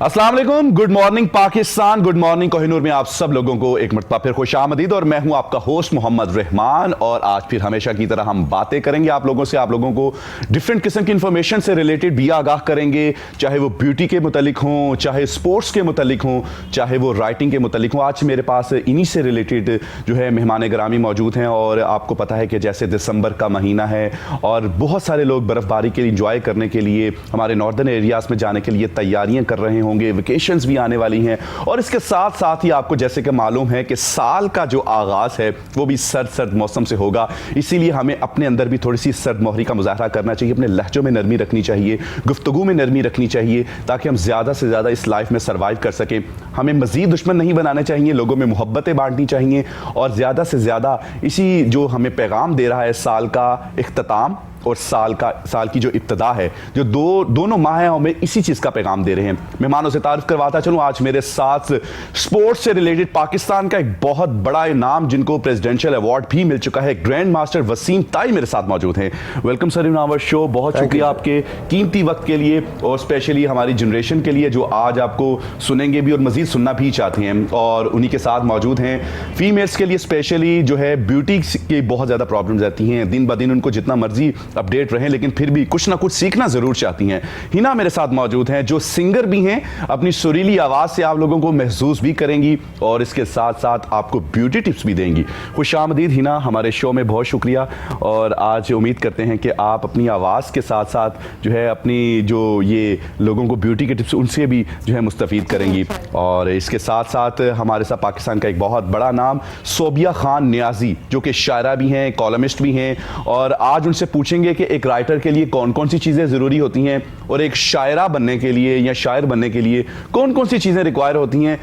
अस्सलाम वालेकुम, good morning Pakistan, good morning Kohinoor में आप सब लोगों को एक मरतबा फिर खुशामदीद। और मैं हूं आपका होस्ट मोहम्मद रहमान। और आज फिर हमेशा की तरह हम बातें करेंगे आप लोगों से, आप लोगों को डिफरेंट किस्म की इंफॉर्मेशन से रिलेटेड भी आगाह करेंगे, चाहे वो ब्यूटी के मुतालिक हों, चाहे स्पोर्ट्स के मुतालिक हों, चाहे वो राइटिंग के मुतालिक हों। आज मेरे पास इन्हीं से रिलेटेड जो है मेहमान ग्रामी मौजूद हैं। और आपको पता है कि जैसे दिसंबर का महीना है और बहुत सारे लोग बर्फ़बारी के लिए इंजॉय करने के लिए हमारे नॉर्दर्न एरियाज़ में जाने के लिए तैयारियां कर रहे होंगे, वेकेशंस भी आने वाली हैं। और इसके साथ साथ ही आपको जैसे कि मालूम है कि साल का जो आगाज़ है वो भी सर्द सर्द मौसम से होगा। इसीलिए हमें अपने अंदर भी थोड़ी सी सर्द मोहरी का मुजाहरा करना चाहिए, अपने लहजों में नरमी रखनी चाहिए, गुफ्तगू में नरमी रखनी चाहिए, ताकि हम ज़्यादा से ज़्यादा इस लाइफ में सर्वाइव कर सकें। हमें मज़ीद दुश्मन नहीं बनाने चाहिए, लोगों में मोहब्बतें बांटनी चाहिए। और ज़्यादा से ज़्यादा इसी जो हमें पैगाम दे रहा है साल का इख्तिताम और साल की जो इब्तिदा है, जो दोनों माह हैं, हमें इसी चीज़ का पैगाम दे रहे हैं। मेहमानों से तारुफ करवाता चलूँ, आज मेरे साथ स्पोर्ट्स से रिलेटेड पाकिस्तान का एक बहुत बड़ा इनाम जिनको प्रेसिडेंशियल अवार्ड भी मिल चुका है, ग्रैंड मास्टर वसीम ताई मेरे साथ मौजूद हैं। Welcome sir in our show. बहुत शुक्रिया आपके कीमती वक्त के लिए और स्पेशली हमारी जनरेशन के लिए जो आज आपको सुनेंगे भी और मज़ीद सुनना भी चाहते हैं। और उन्हीं के साथ मौजूद हैं फीमेल्स के लिए स्पेशली जो है ब्यूटी की बहुत ज़्यादा प्रॉब्लम्स रहती हैं, दिन ब दिन उनको जितना मर्जी अपडेट रहें लेकिन फिर भी कुछ ना कुछ सीखना जरूर चाहती हैं। हिना मेरे साथ मौजूद हैं जो सिंगर भी हैं, अपनी सुरीली आवाज़ से आप लोगों को महसूस भी करेंगी और इसके साथ साथ आपको ब्यूटी टिप्स भी देंगी। खुशामदीद हिना, हमारे शो में बहुत शुक्रिया। और आज उम्मीद करते हैं कि आप अपनी आवाज़ के साथ साथ जो है अपनी जो ये लोगों को ब्यूटी के टिप्स उनसे भी जो है मुस्तफ़ीद करेंगी। और इसके साथ साथ हमारे साथ पाकिस्तान का एक बहुत बड़ा नाम सोबिया खान नियाजी, जो कि शायरा भी हैं, कॉलमिस्ट भी हैं। और आज उनसे पूछेंगे कि एक राइटर के लिए कौन कौन सी चीज़ें ज़रूरी होती हैं और एक शायरा बनने के लिए या शायर बनने के लिए कौन कौन सी चीज़ें रिक्वायर होती हैं,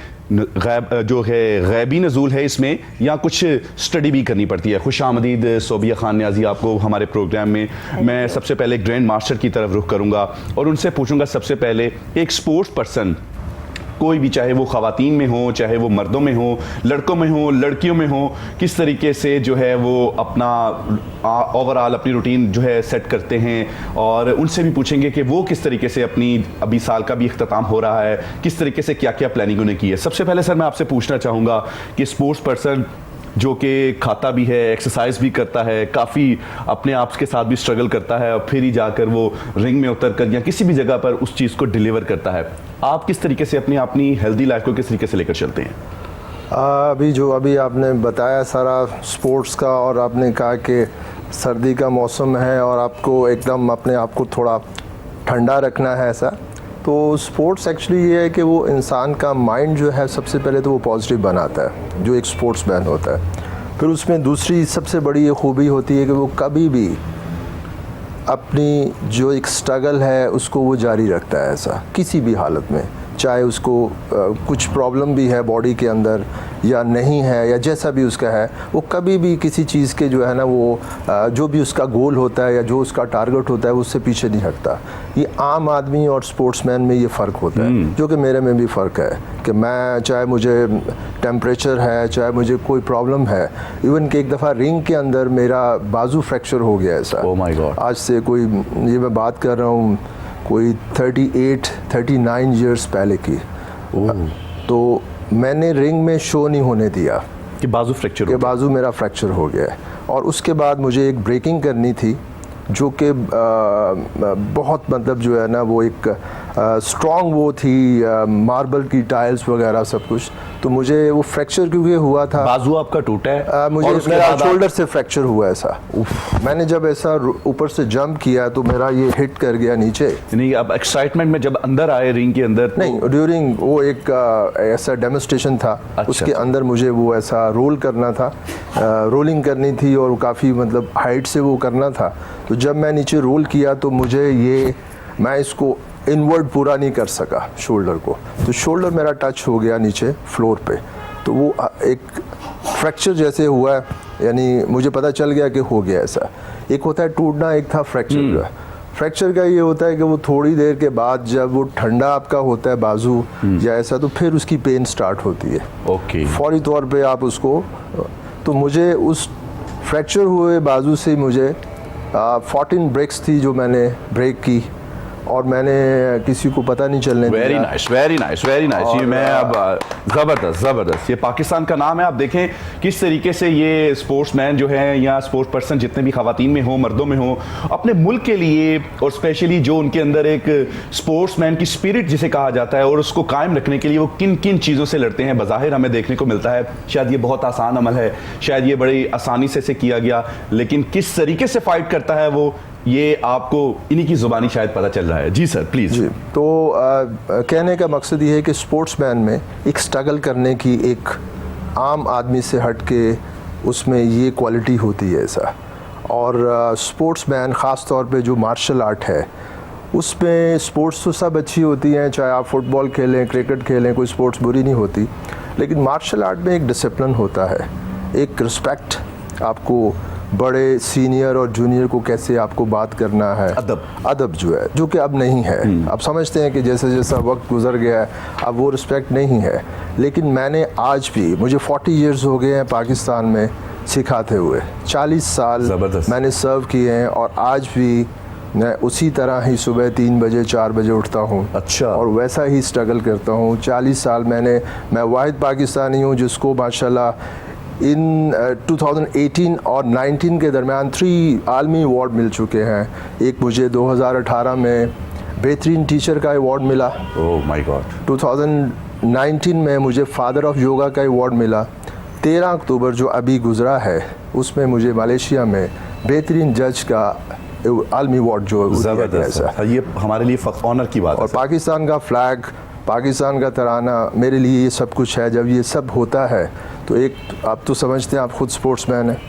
जो है गैबी नज़ूल है इसमें या कुछ स्टडी भी करनी पड़ती है। खुशामदीद सोबिया खान नियाजी आपको हमारे प्रोग्राम में। मैं सबसे पहले ग्रैंड मास्टर की तरफ रुख करूँगा और उनसे पूछूंगा सबसे पहले, एक स्पोर्ट्स पर्सन कोई भी, चाहे वो ख़वातीन में हो, चाहे वो मर्दों में हो, लड़कों में हो, लड़कियों में हो, किस तरीके से जो है वो अपना ओवरऑल अपनी रूटीन जो है सेट करते हैं। और उनसे भी पूछेंगे कि वो किस तरीके से अपनी, अभी साल का भी इख्तिताम हो रहा है, किस तरीके से क्या क्या प्लानिंग उन्हें की है। सबसे पहले सर मैं आपसे पूछना चाहूँगा कि स्पोर्ट्स पर्सन जो कि खाता भी है, एक्सरसाइज भी करता है, काफ़ी अपने आप के साथ भी स्ट्रगल करता है और फिर ही जाकर वो रिंग में उतर कर या किसी भी जगह पर उस चीज़ को डिलीवर करता है, आप किस तरीके से अपनी हेल्दी लाइफ को किस तरीके से लेकर चलते हैं? अभी आपने बताया सारा स्पोर्ट्स का, और आपने कहा कि सर्दी का मौसम है और आपको एकदम अपने आप को थोड़ा ठंडा रखना है ऐसा। तो स्पोर्ट्स एक्चुअली ये है कि वो इंसान का माइंड जो है सबसे पहले तो वो पॉजिटिव बनाता है, जो एक स्पोर्ट्स मैन होता है। फिर उसमें दूसरी सबसे बड़ी ये खूबी होती है कि वो कभी भी अपनी जो एक स्ट्रगल है उसको वो जारी रखता है, ऐसा किसी भी हालत में, चाहे उसको कुछ प्रॉब्लम भी है बॉडी के अंदर या नहीं है या जैसा भी उसका है, वो कभी भी किसी चीज़ के जो है ना वो जो भी उसका गोल होता है या जो उसका टारगेट होता है उससे पीछे नहीं हटता। ये आम आदमी और स्पोर्ट्समैन में ये फ़र्क होता है, जो कि मेरे में भी फ़र्क है कि मैं, चाहे मुझे टेम्परेचर है, चाहे मुझे कोई प्रॉब्लम है, इवन कि एक दफ़ा रिंग के अंदर मेरा बाजू फ्रैक्चर हो गया ऐसा। Oh my God. आज से कोई, ये मैं बात कर रहा हूँ कोई 38-39 ईयर्स पहले की। तो मैंने रिंग में शो नहीं होने दिया कि बाजू फ्रैक्चर कि बाजू मेरा फ्रैक्चर हो गया है। और उसके बाद मुझे एक ब्रेकिंग करनी थी जो कि बहुत मतलब जो है ना वो एक स्ट्रॉन्ग वो थी, मार्बल की टाइल्स वगैरह सब कुछ। तो मुझे वो फ्रैक्चर क्योंकि हुआ था, बाजू आपका टूटा है? मुझे मेरा शोल्डर से फ्रैक्चर हुआ ऐसा। मैंने जब ऐसा ऊपर से जंप किया तो मेरा ये हिट कर गया नीचे। नहीं, अब एक्साइटमेंट में जब अंदर आए रिंग के अंदर नहीं, ड्यूरिंग वो एक ऐसा डेमोन्स्ट्रेशन था। अच्छा, उसके अंदर मुझे वो ऐसा रोल करना था, रोलिंग करनी थी और काफ़ी मतलब हाइट से वो करना था। तो जब मैं नीचे रोल किया तो मुझे ये, मैं इसको इनवर्ड पूरा नहीं कर सका शोल्डर को, तो शोल्डर मेरा टच हो गया नीचे फ्लोर पे। तो वो एक फ्रैक्चर जैसे हुआ, यानी मुझे पता चल गया कि हो गया ऐसा। एक होता है टूटना, एक था फ्रैक्चर का। फ्रैक्चर का ये होता है कि वो थोड़ी देर के बाद जब वो ठंडा आपका होता है बाजू या ऐसा, तो फिर उसकी पेन स्टार्ट होती है। ओके। फौरी तौर पे आप उसको, तो मुझे उस फ्रैक्चर हुए बाजू से मुझे 14 ब्रेक्स थी जो मैंने ब्रेक की। और मैंने किसी को पता नहीं चलने दिया। Very nice, very nice, very nice. ये मैं अब जबरदस्त जबरदस्त, ये पाकिस्तान का नाम है। आप देखें किस तरीके से ये स्पोर्ट्समैन जो है या स्पोर्ट्स पर्सन जितने भी खवातीन में हो मर्दों में हो, अपने मुल्क के लिए और स्पेशली जो उनके अंदर एक स्पोर्ट्समैन की स्पिरिट जिसे कहा जाता है और उसको कायम रखने के लिए वो किन किन चीज़ों से लड़ते हैं, बज़ाहिर हमें देखने को मिलता है शायद ये बहुत आसान अमल है, शायद ये बड़ी आसानी से इसे किया गया, लेकिन किस तरीके से फाइट करता है वो, ये आपको इन्हीं की जुबानी शायद पता चल रहा है। जी सर प्लीज़। जी, तो कहने का मकसद ये है कि स्पोर्ट्समैन में एक स्ट्रगल करने की, एक आम आदमी से हट के उसमें ये क्वालिटी होती है ऐसा। और स्पोर्ट्समैन ख़ास तौर पे जो मार्शल आर्ट है उसमें, स्पोर्ट्स तो सब अच्छी होती हैं, चाहे आप फुटबॉल खेलें, क्रिकेट खेलें, कोई स्पोर्ट्स बुरी नहीं होती, लेकिन मार्शल आर्ट में एक डिसिप्लिन होता है, एक रिस्पेक्ट, आपको बड़े सीनियर और जूनियर को कैसे आपको बात करना है, अदब जो है, जो कि अब नहीं है। अब समझते हैं कि जैसे जैसा वक्त गुजर गया है अब वो रिस्पेक्ट नहीं है, लेकिन मैंने आज भी, मुझे 40 इयर्स हो गए हैं पाकिस्तान में सिखाते हुए, 40 साल मैंने सर्व किए हैं और आज भी मैं उसी तरह ही सुबह 3 बजे 4 बजे उठता हूँ। अच्छा। और वैसा ही स्ट्रगल करता हूँ। 40 साल मैं वाहिद पाकिस्तानी हूँ जिसको माशाल्लाह इन 2018 और 19 के दरमियान 3 आलमी अवार्ड मिल चुके हैं। एक मुझे 2018 में बेहतरीन टीचर का अवार्ड मिला। Oh my God. 2019 में मुझे फादर ऑफ योगा का अवार्ड मिला। 13 अक्टूबर जो अभी गुजरा है उसमें मुझे मलेशिया में बेहतरीन जज का आलमी अवार्ड जो ज़बरदस्त है। ये हमारे लिए ऑनर की बात है। और पाकिस्तान का फ्लैग, पाकिस्तान का तराना, मेरे लिए ये सब कुछ है। जब ये सब होता है तो एक, आप तो समझते हैं, आप खुद स्पोर्ट्समैन हैं,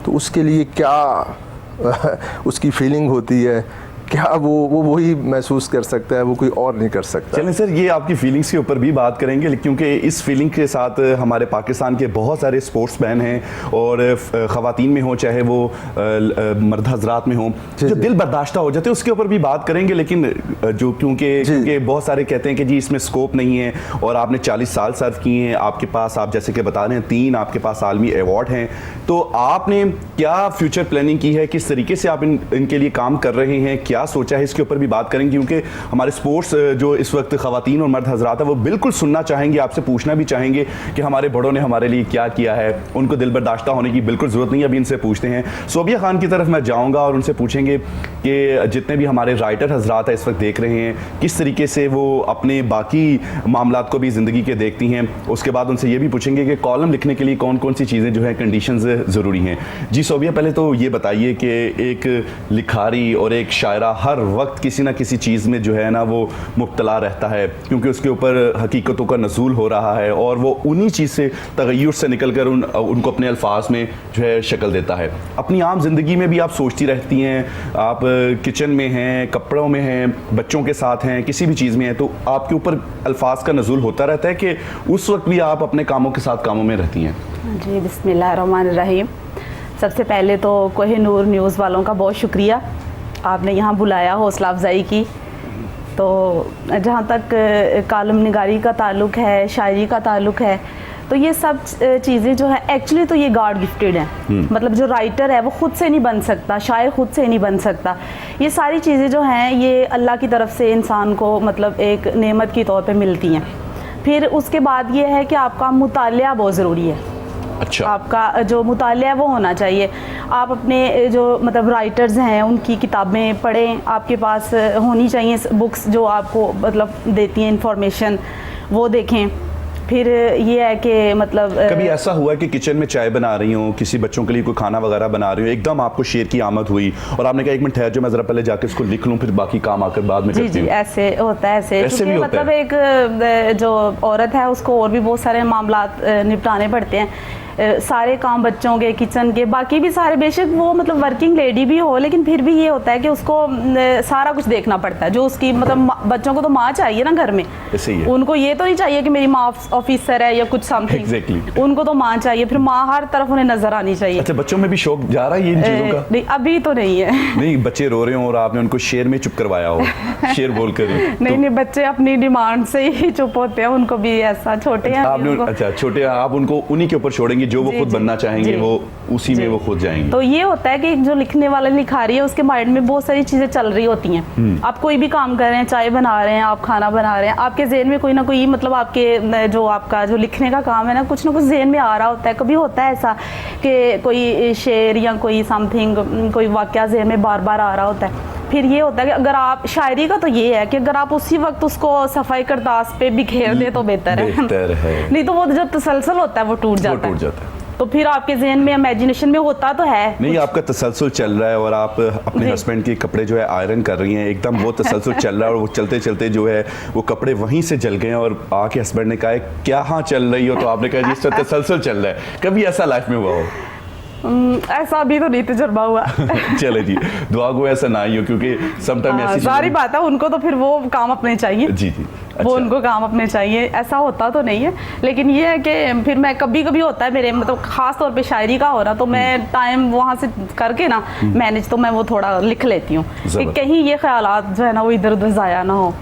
तो उसके लिए क्या उसकी फीलिंग होती है, क्या वो वही महसूस कर सकता है, वो कोई और नहीं कर सकता। चलें सर, ये आपकी फीलिंग्स के ऊपर भी बात करेंगे, क्योंकि इस फीलिंग के साथ हमारे पाकिस्तान के बहुत सारे स्पोर्ट्समैन हैं और ख़वातीन में हो चाहे वो मर्द हजरात में हो, जो दिल बर्दाश्ता हो जाते हैं, उसके ऊपर भी बात करेंगे। लेकिन जो क्योंकि बहुत सारे कहते हैं कि जी इसमें स्कोप नहीं है, और आपने 40 साल सर्व किए हैं, आपके पास, आप जैसे कि बता रहे हैं, 3 आपके पास आलमी अवार्ड हैं, तो आपने क्या फ्यूचर प्लानिंग की है, किस तरीके से आप इनके लिए काम कर रहे हैं, क्या सोचा है, इसके ऊपर भी बात करेंगे। क्योंकि हमारे स्पोर्ट्स जो इस वक्त खवातीन और मर्द हजरात है वो बिल्कुल सुनना चाहेंगे, आपसे पूछना भी चाहेंगे कि हमारे बड़ों ने हमारे लिए क्या किया है। उनको दिल बर्दाश्ता होने की बिल्कुल ज़रूरत नहीं है। अभी इनसे पूछते हैं, सोबिया खान की तरफ मैं जाऊँगा और उनसे पूछेंगे कि जितने भी हमारे राइटर हजरात है इस वक्त देख रहे हैं, किस तरीके से वो अपने बाकी मामलात को भी ज़िंदगी के देखती हैं। उसके बाद उनसे ये भी पूछेंगे कि कॉलम लिखने के लिए कौन कौन सी चीज़ें जो है कंडीशंस ज़रूरी हैं। जी सोबिया, पहले तो ये बताइए कि एक लिखारी और एक शायरा हर वक्त किसी ना किसी चीज़ में जो है ना वो मुब्तला रहता है, क्योंकि उसके ऊपर हकीकतों का नज़ूल हो रहा है और वो उन्हीं चीज़ से, तगय्युर से निकल कर उनको अपने अल्फाज में जो है शक्ल देता है। अपनी आम ज़िंदगी में भी आप सोचती रहती हैं, आप किचन में हैं, कपड़ों में हैं, बच्चों के साथ हैं, किसी भी चीज़ में हैं, तो आपके ऊपर अल्फाज का नज़ूल होता रहता है कि उस वक्त भी आप अपने कामों के साथ कामों में रहती हैं? जी, बिस्मिल्लाहिर्रहमानिर्रहीम। सबसे पहले तो कोहिनूर न्यूज़ वालों का बहुत शुक्रिया, आपने यहाँ बुलाया, हौसला अफजाई की। तो जहाँ तक कालम निगारी का ताल्लुक़ है, शायरी का ताल्लुक़ है, तो ये सब चीज़ें जो है एक्चुअली तो ये गॉड गिफ्टेड हैं। मतलब जो राइटर है वो ख़ुद से नहीं बन सकता, शायर ख़ुद से नहीं बन सकता। ये सारी चीज़ें जो हैं ये अल्लाह की तरफ से इंसान को मतलब एक नेमत के तौर पे मिलती हैं। फिर उसके बाद ये है कि आपका मुतालिया बहुत ज़रूरी है। अच्छा। आपका जो मुतालिया है वो होना चाहिए। आप अपने जो मतलब राइटर्स हैं उनकी किताबें पढ़ें, आपके पास होनी चाहिए बुक्स जो आपको मतलब देती हैं इंफॉर्मेशन, वो देखें। फिर ये है कि मतलब कभी ऐसा हुआ कि किचन में चाय बना रही हूँ, किसी बच्चों के लिए कोई खाना वगैरह बना रही हूँ, एकदम आपको शेर की आमद हुई और आपने कहा 1 मिनट ठहर जाओ, मैं ज़रा पहले जाकर इसको लिख लूँ, फिर बाकी काम आकर बाद में करती हूँ? जी, ऐसे होता है। ऐसे भी मतलब एक जो औरत है उसको और भी बहुत सारे मामलात निपटाने पड़ते हैं, सारे काम बच्चों के, किचन के, बाकी भी सारे, बेशक वो मतलब वर्किंग लेडी भी हो, लेकिन फिर भी ये होता है कि उसको सारा कुछ देखना पड़ता है। जो उसकी मतलब बच्चों को तो माँ चाहिए ना घर में, उनको ये तो नहीं चाहिए कि मेरी माँ ऑफिसर है या कुछ समथिंग। उनको तो माँ चाहिए, फिर माँ हर तरफ उन्हें नजर आनी चाहिए। अच्छा, बच्चों में भी शौक जा रहा है इन चीजों का? नहीं, अभी तो नहीं है। नहीं, बच्चे रो रहे हो और आपने उनको शेर में चुप करवाया हो, शेर बोलकर नहीं, बच्चे अपनी डिमांड से ही चुप होते हैं, उनको भी ऐसा छोटे हैं। अच्छा, छोटे, आप उनको उन्हीं के ऊपर छोड़ेंगे जाएंगी, जो वो जी, खुद जी, बनना चाहेंगे जी, वो उसी में जी। वो खुद जाएंगी। तो ये होता है कि जो लिखने वाला लिखा रही है उसके माइंड में बहुत सारी चीज़ें चल रही होती हैं। आप कोई भी काम कर रहे हैं, चाय बना रहे हैं, आप खाना बना रहे हैं, आपके जहन में कोई ना कोई मतलब आपके जो आपका जो लिखने का काम है ना, कुछ ना कुछ जहन में आ रहा होता है। कभी होता है ऐसा कि कोई शेर या कोई समथिंग, कोई वाक़या जहन में बार बार आ रहा होता है। फिर ये होता है कि अगर आप शायरी का तो ये है कि अगर आप उसी वक्त उसको सफाई करदास पे बिखेर दे तो बेहतर है। नहीं तो वो जो तसलसल होता है वो टूट जाता है। तो फिर आपके जहन में इमेजिनेशन में होता तो है नहीं, आपका तसलसल चल रहा है और आप अपने हस्बैंड के कपड़े जो है आयरन कर रही हैं, एकदम वो तसलसल चल रहा है और वो चलते चलते जो है वो कपड़े वहीं से जल गए और आके हस्बैंड ने कहा क्या हाँ चल रही हो, तो आपने कहा जी इस तरह तसलसल चल रहा है। कभी ऐसा लाइफ में हुआ हो? ऐसा अभी तो नहीं तजुर्बा हुआ। चले जी, दुआ को ऐसा ना ही हो, क्योंकि समटाइम ऐसी सारी बात है, उनको तो फिर वो काम अपने चाहिए। जी जी, अच्छा। वो उनको काम अपने चाहिए, ऐसा होता तो नहीं है। लेकिन ये है कि फिर मैं कभी कभी होता है मेरे मतलब खास तौर पे शायरी का हो रहा, तो मैं टाइम वहाँ से करके ना मैनेज, तो मैं वो थोड़ा लिख लेती हूँ कि कहीं ये ख्यालात जो है ना वो इधर उधर ज़ाया ना हो।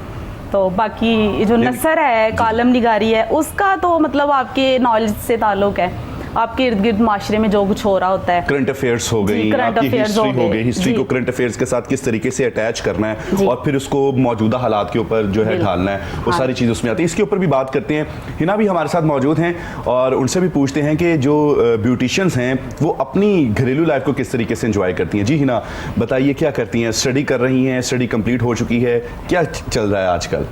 तो बाकी जो नसर है, कालम निगारी है, उसका तो मतलब आपके नॉलेज से ताल्लुक है, आपके इर्द गिर्द माशरे में जो कुछ हो रहा होता है। करंट अफेयर्स हो गई, आपकी हिस्ट्री हो गई, हिस्ट्री को करंट अफेयर्स के साथ किस तरीके से अटैच करना है और फिर उसको मौजूदा हालात के ऊपर जो है ढालना है, वो सारी चीज़ उसमें आती है। इसके ऊपर भी बात करते हैं। हिना भी हमारे साथ मौजूद हैं और उनसे भी पूछते हैं कि जो ब्यूटिशियंस हैं वो अपनी घरेलू लाइफ को किस तरीके से एंजॉय करती हैं। जी हिना, बताइए क्या करती हैं? स्टडी कर रही हैं, स्टडी कंप्लीट हो चुकी है, क्या चल रहा है आजकल?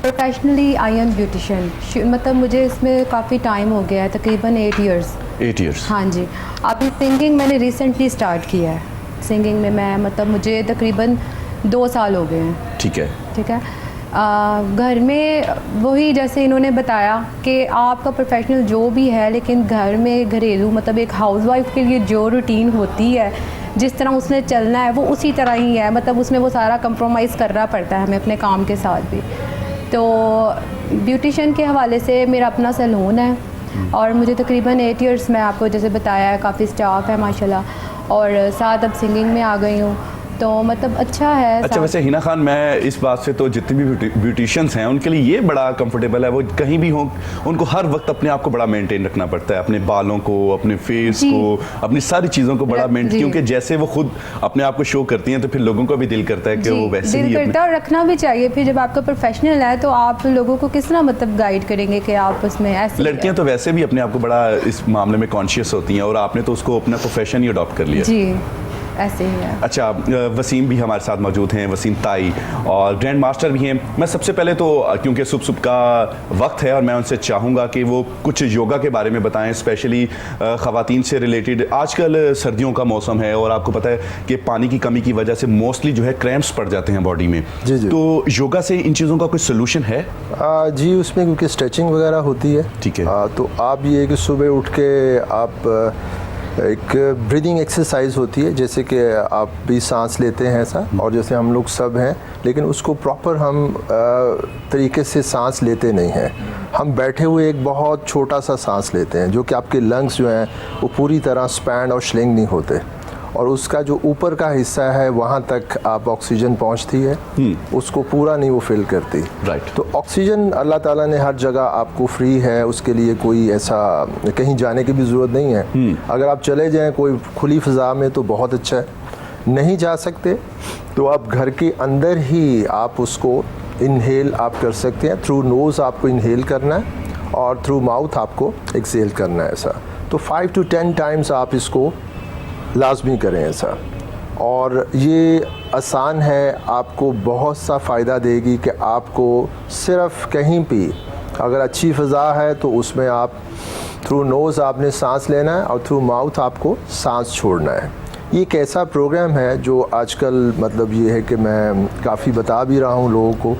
प्रोफेशनली आई एम ब्यूटिशियन, मतलब मुझे इसमें काफ़ी टाइम हो गया है, तकरीबन 8 इयर्स। 8 इयर्स, हाँ जी। अभी सिंगिंग मैंने रिसेंटली स्टार्ट किया है। सिंगिंग में मैं मतलब मुझे तकरीबन 2 साल हो गए हैं। ठीक है, ठीक है। घर में वही जैसे इन्होंने बताया कि आपका प्रोफेशनल जो भी है, लेकिन घर में घरेलू मतलब एक हाउसवाइफ के लिए जो रूटीन होती है, जिस तरह उसने चलना है वो उसी तरह ही है। मतलब उसमें वो सारा कंप्रोमाइज़ करना पड़ता है हमें अपने काम के साथ भी। तो ब्यूटिशियन के हवाले से मेरा अपना सैलून है और मुझे तकरीबन 8 इयर्स में आपको जैसे बताया है, काफ़ी स्टाफ है माशाल्लाह, और साथ अब सिंगिंग में आ गई हूँ, तो मतलब अच्छा है। अच्छा, वैसे हिना खान, मैं इस बात से तो जितने भी ब्यूटिशियंस हैं उनके लिए ये बड़ा कंफर्टेबल है, वो कहीं भी हों उनको हर वक्त अपने आप को बड़ा मेंटेन रखना पड़ता है, अपने बालों को, अपने फेस को, अपनी सारी चीज़ों को बड़ा मेंटेन, क्योंकि जैसे वो खुद अपने आप को शो करती हैं तो फिर लोगों का भी दिल करता है कि वो वैसे ही करता है और रखना भी चाहिए। फिर जब आपका प्रोफेशनल है तो आप लोगों को किस तरह मतलब गाइड करेंगे कि आप उसमें ऐसे। लड़कियां तो वैसे भी अपने आप को बड़ा इस मामले में कॉन्शियस होती हैं और आपने तो उसको अपना प्रोफेशन ही अडॉप्ट कर लिया। जी, ऐसे ही है। अच्छा, वसीम भी हमारे साथ मौजूद हैं, वसीम ताई, और ग्रैंड मास्टर भी हैं। मैं सबसे पहले तो क्योंकि सुबह का वक्त है और मैं उनसे चाहूँगा कि वो कुछ योगा के बारे में बताएं, स्पेशली ख़वातीन से रिलेटेड। आजकल सर्दियों का मौसम है और आपको पता है कि पानी की कमी की वजह से मोस्टली जो है क्रैम्प्स पड़ जाते हैं बॉडी में। जी जी। तो योगा से इन चीज़ों का कोई सोल्यूशन है? जी, उसमें क्योंकि स्ट्रेचिंग वगैरह होती है। ठीक है। तो आप ये कि सुबह उठ के आप एक ब्रीदिंग एक्सरसाइज होती है, जैसे कि आप भी सांस लेते हैं ऐसा, और जैसे हम लोग सब हैं, लेकिन उसको प्रॉपर हम तरीके से सांस लेते नहीं हैं। हम बैठे हुए एक बहुत छोटा सा सांस लेते हैं, जो कि आपके लंग्स जो हैं वो पूरी तरह स्पैंड और श्लिंग नहीं होते, और उसका जो ऊपर का हिस्सा है वहाँ तक आप ऑक्सीजन पहुँचती है, उसको पूरा नहीं वो फिल करती। राइट। तो ऑक्सीजन अल्लाह ताला ने हर जगह आपको फ्री है, उसके लिए कोई ऐसा कहीं जाने की भी ज़रूरत नहीं है। अगर आप चले जाएं कोई खुली फ़ज़ा में तो बहुत अच्छा है, नहीं जा सकते तो आप घर के अंदर ही आप उसको इनहेल आप कर सकते हैं। थ्रू नोज़ आपको इनहेल करना है और थ्रू माउथ आपको एक्सहेल करना है ऐसा। तो 5 to 10 टाइम्स आप इसको लाजमी करें ऐसा, और ये आसान है, आपको बहुत सा फ़ायदा देगी कि आपको सिर्फ़ कहीं भी अगर अच्छी फ़ज़ा है तो उसमें आप थ्रू नोज़ आपने सांस लेना है और थ्रू माउथ आपको सांस छोड़ना है। ये एक ऐसा प्रोग्राम है जो आजकल मतलब ये है कि मैं काफ़ी बता भी रहा हूँ लोगों को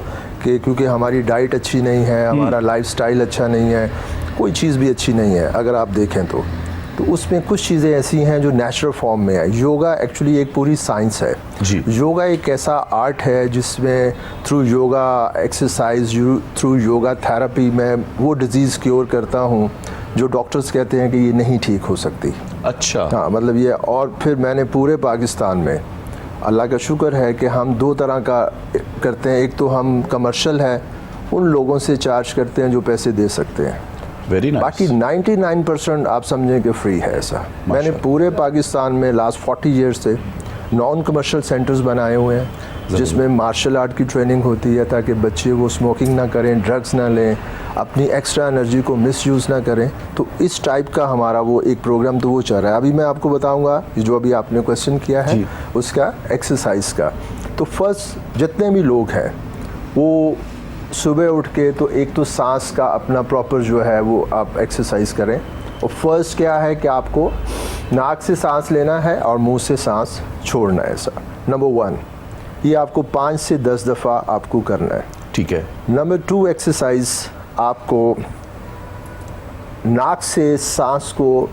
कि क्योंकि हमारी डाइट अच्छी नहीं है, हमारा लाइफस्टाइल अच्छा नहीं है, कोई चीज़ भी अच्छी नहीं है अगर आप देखें तो उसमें कुछ चीज़ें ऐसी हैं जो नेचुरल फॉर्म में है। योगा एक्चुअली एक पूरी साइंस है जी। योगा एक ऐसा आर्ट है जिसमें through yoga exercise, through yoga therapy मैं वो डिज़ीज़ क्योर करता हूँ जो डॉक्टर्स कहते हैं कि ये नहीं ठीक हो सकती। अच्छा। हाँ, मतलब ये, और फिर मैंने पूरे पाकिस्तान में अल्लाह का शुक्र है कि हम 2 तरह का करते हैं। एक तो हम कमर्शियल है, उन लोगों से चार्ज करते हैं जो पैसे दे सकते हैं, Very nice. बाकी 99% आप समझें कि फ्री है ऐसा। मैंने पूरे पाकिस्तान में लास्ट 40 ईयर्स से नॉन कमर्शियल सेंटर्स बनाए हुए हैं जिसमें मार्शल आर्ट की ट्रेनिंग होती है ताकि बच्चे वो स्मोकिंग ना करें, ड्रग्स ना लें, अपनी एक्स्ट्रा एनर्जी को मिसयूज़ ना करें। तो इस टाइप का हमारा वो एक प्रोग्राम तो वो चल रहा है। अभी मैं आपको बताऊंगा जो अभी आपने क्वेश्चन किया है उसका एक्सरसाइज का। तो फर्स्ट जितने भी लोग हैं वो सुबह उठ के तो एक तो सांस का अपना प्रॉपर जो है वो आप एक्सरसाइज करें। और फर्स्ट क्या है कि आपको नाक से सांस लेना है और मुंह से सांस छोड़ना है ऐसा। नंबर 1 ये आपको 5 से 10 दफ़ा आपको करना है। ठीक है। नंबर 2 एक्सरसाइज आपको नाक से सांस को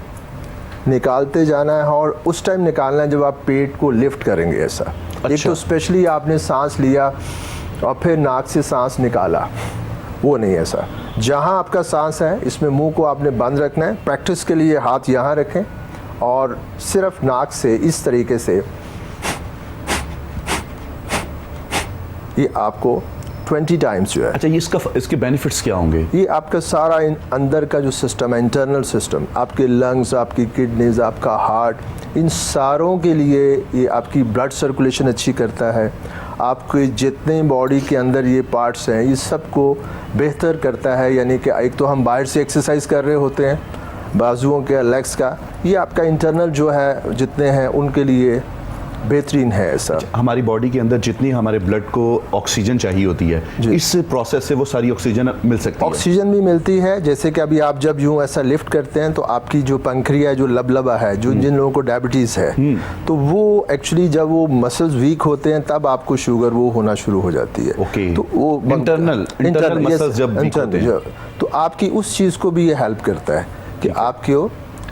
निकालते जाना है और उस टाइम निकालना है जब आप पेट को लिफ्ट करेंगे ऐसा। एक तो स्पेशली आपने सांस लिया और फिर नाक से सांस निकाला, वो नहीं ऐसा। जहाँ आपका सांस है इसमें मुंह को आपने बंद रखना है। प्रैक्टिस के लिए हाथ यहाँ रखें और सिर्फ नाक से इस तरीके से ये आपको 20 टाइम्स जो है। अच्छा, ये इसके बेनिफिट्स क्या होंगे? ये आपका सारा अंदर का जो सिस्टम है, इंटरनल सिस्टम, आपके लंग्स, आपकी किडनीज, आपका हार्ट, इन सारों के लिए ये आपकी ब्लड सर्कुलेशन अच्छी करता है। आपके जितने बॉडी के अंदर ये पार्ट्स हैं ये सबको बेहतर करता है। यानी कि एक तो हम बाहर से एक्सरसाइज कर रहे होते हैं बाजुओं के, लेग्स का, ये आपका इंटरनल जो है जितने हैं उनके लिए बेहतरीन है ऐसा। हमारी बॉडी के अंदर जितनी हमारे ब्लड को ऑक्सीजन चाहिए होती है, इस प्रोसेस से वो सारी ऑक्सीजन मिल सकती है। ऑक्सीजन भी मिलती है। जैसे कि अभी आप जब यूं ऐसा लिफ्ट करते हैं तो आपकी जो पंखरिया जो लबलबा है, जो जिन लोगों को डायबिटीज़ है, तो वो एक्चुअली जब वो मसल्स वीक होते हैं तब आपको शुगर वो होना शुरू हो जाती है। ओके। तो वो इंटरनल मसल्स जब वीक होते हैं तो आपकी उस चीज़ को भी ये हेल्प करता है कि आपकी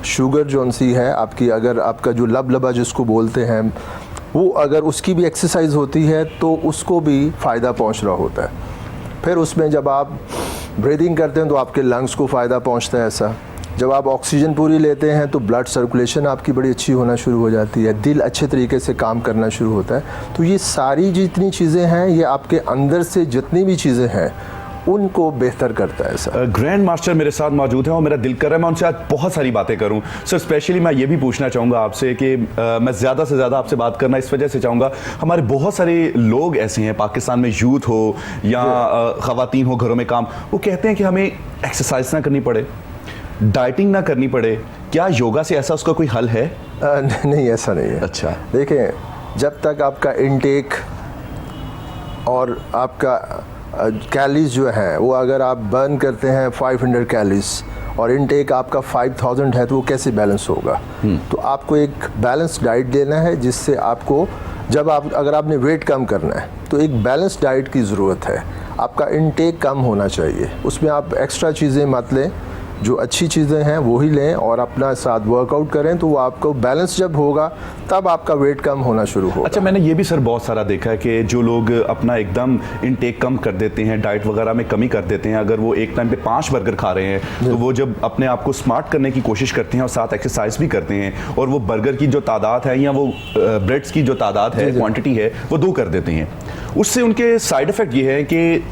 शुगर जो सी है आपकी, अगर आपका जो लबलबा जिसको बोलते हैं वो अगर उसकी भी एक्सरसाइज होती है तो उसको भी फ़ायदा पहुंच रहा होता है। फिर उसमें जब आप ब्रीदिंग करते हैं तो आपके लंग्स को फ़ायदा पहुंचता है ऐसा। जब आप ऑक्सीजन पूरी लेते हैं तो ब्लड सर्कुलेशन आपकी बड़ी अच्छी होना शुरू हो जाती है, दिल अच्छे तरीके से काम करना शुरू होता है। तो ये सारी जितनी चीज़ें हैं ये आपके अंदर से जितनी भी चीज़ें हैं उनको बेहतर करता है सर। ग्रैंड मास्टर मेरे साथ मौजूद हैं और मेरा दिल कर रहा है मैं उनसे आज बहुत सारी बातें करूं। सर स्पेशली मैं ये भी पूछना चाहूँगा आपसे कि मैं ज़्यादा से ज़्यादा आपसे बात करना इस वजह से चाहूँगा, हमारे बहुत सारे लोग ऐसे हैं पाकिस्तान में, यूथ हो या ख़वातीन हो घरों में काम, वो कहते हैं कि हमें एक्सरसाइज ना करनी पड़े, डाइटिंग ना करनी पड़े। क्या योगा से ऐसा उसका कोई हल है? नहीं, ऐसा नहीं है। अच्छा, देखें, जब तक आपका इनटेक और आपका कैलोरीज जो है वो अगर आप बर्न करते हैं 500 कैलोरीज और इनटेक आपका 5000 है तो वो कैसे बैलेंस होगा? तो आपको एक बैलेंस डाइट लेना है जिससे आपको जब आप अगर आपने वेट कम करना है तो एक बैलेंस डाइट की ज़रूरत है। आपका इनटेक कम होना चाहिए, उसमें आप एक्स्ट्रा चीज़ें मत लें, जो अच्छी चीज़ें हैं वो ही लें और अपना साथ वर्कआउट करें तो वो आपको बैलेंस जब होगा तब आपका वेट कम होना शुरू होगा। अच्छा, मैंने ये भी सर बहुत सारा देखा है कि जो लोग अपना एकदम इनटेक कम कर देते हैं, डाइट वगैरह में कमी कर देते हैं, अगर वो एक टाइम पे 5 बर्गर खा रहे हैं तो वो जब अपने आप को स्मार्ट करने की कोशिश करते हैं और साथ एक्सरसाइज भी करते हैं और वो बर्गर की जो तादाद है या वो ब्रेड्स की जो तादाद है, क्वांटिटी है, वो 2 कर देते हैं। उससे उनके साइड इफ़ेक्ट ये है कि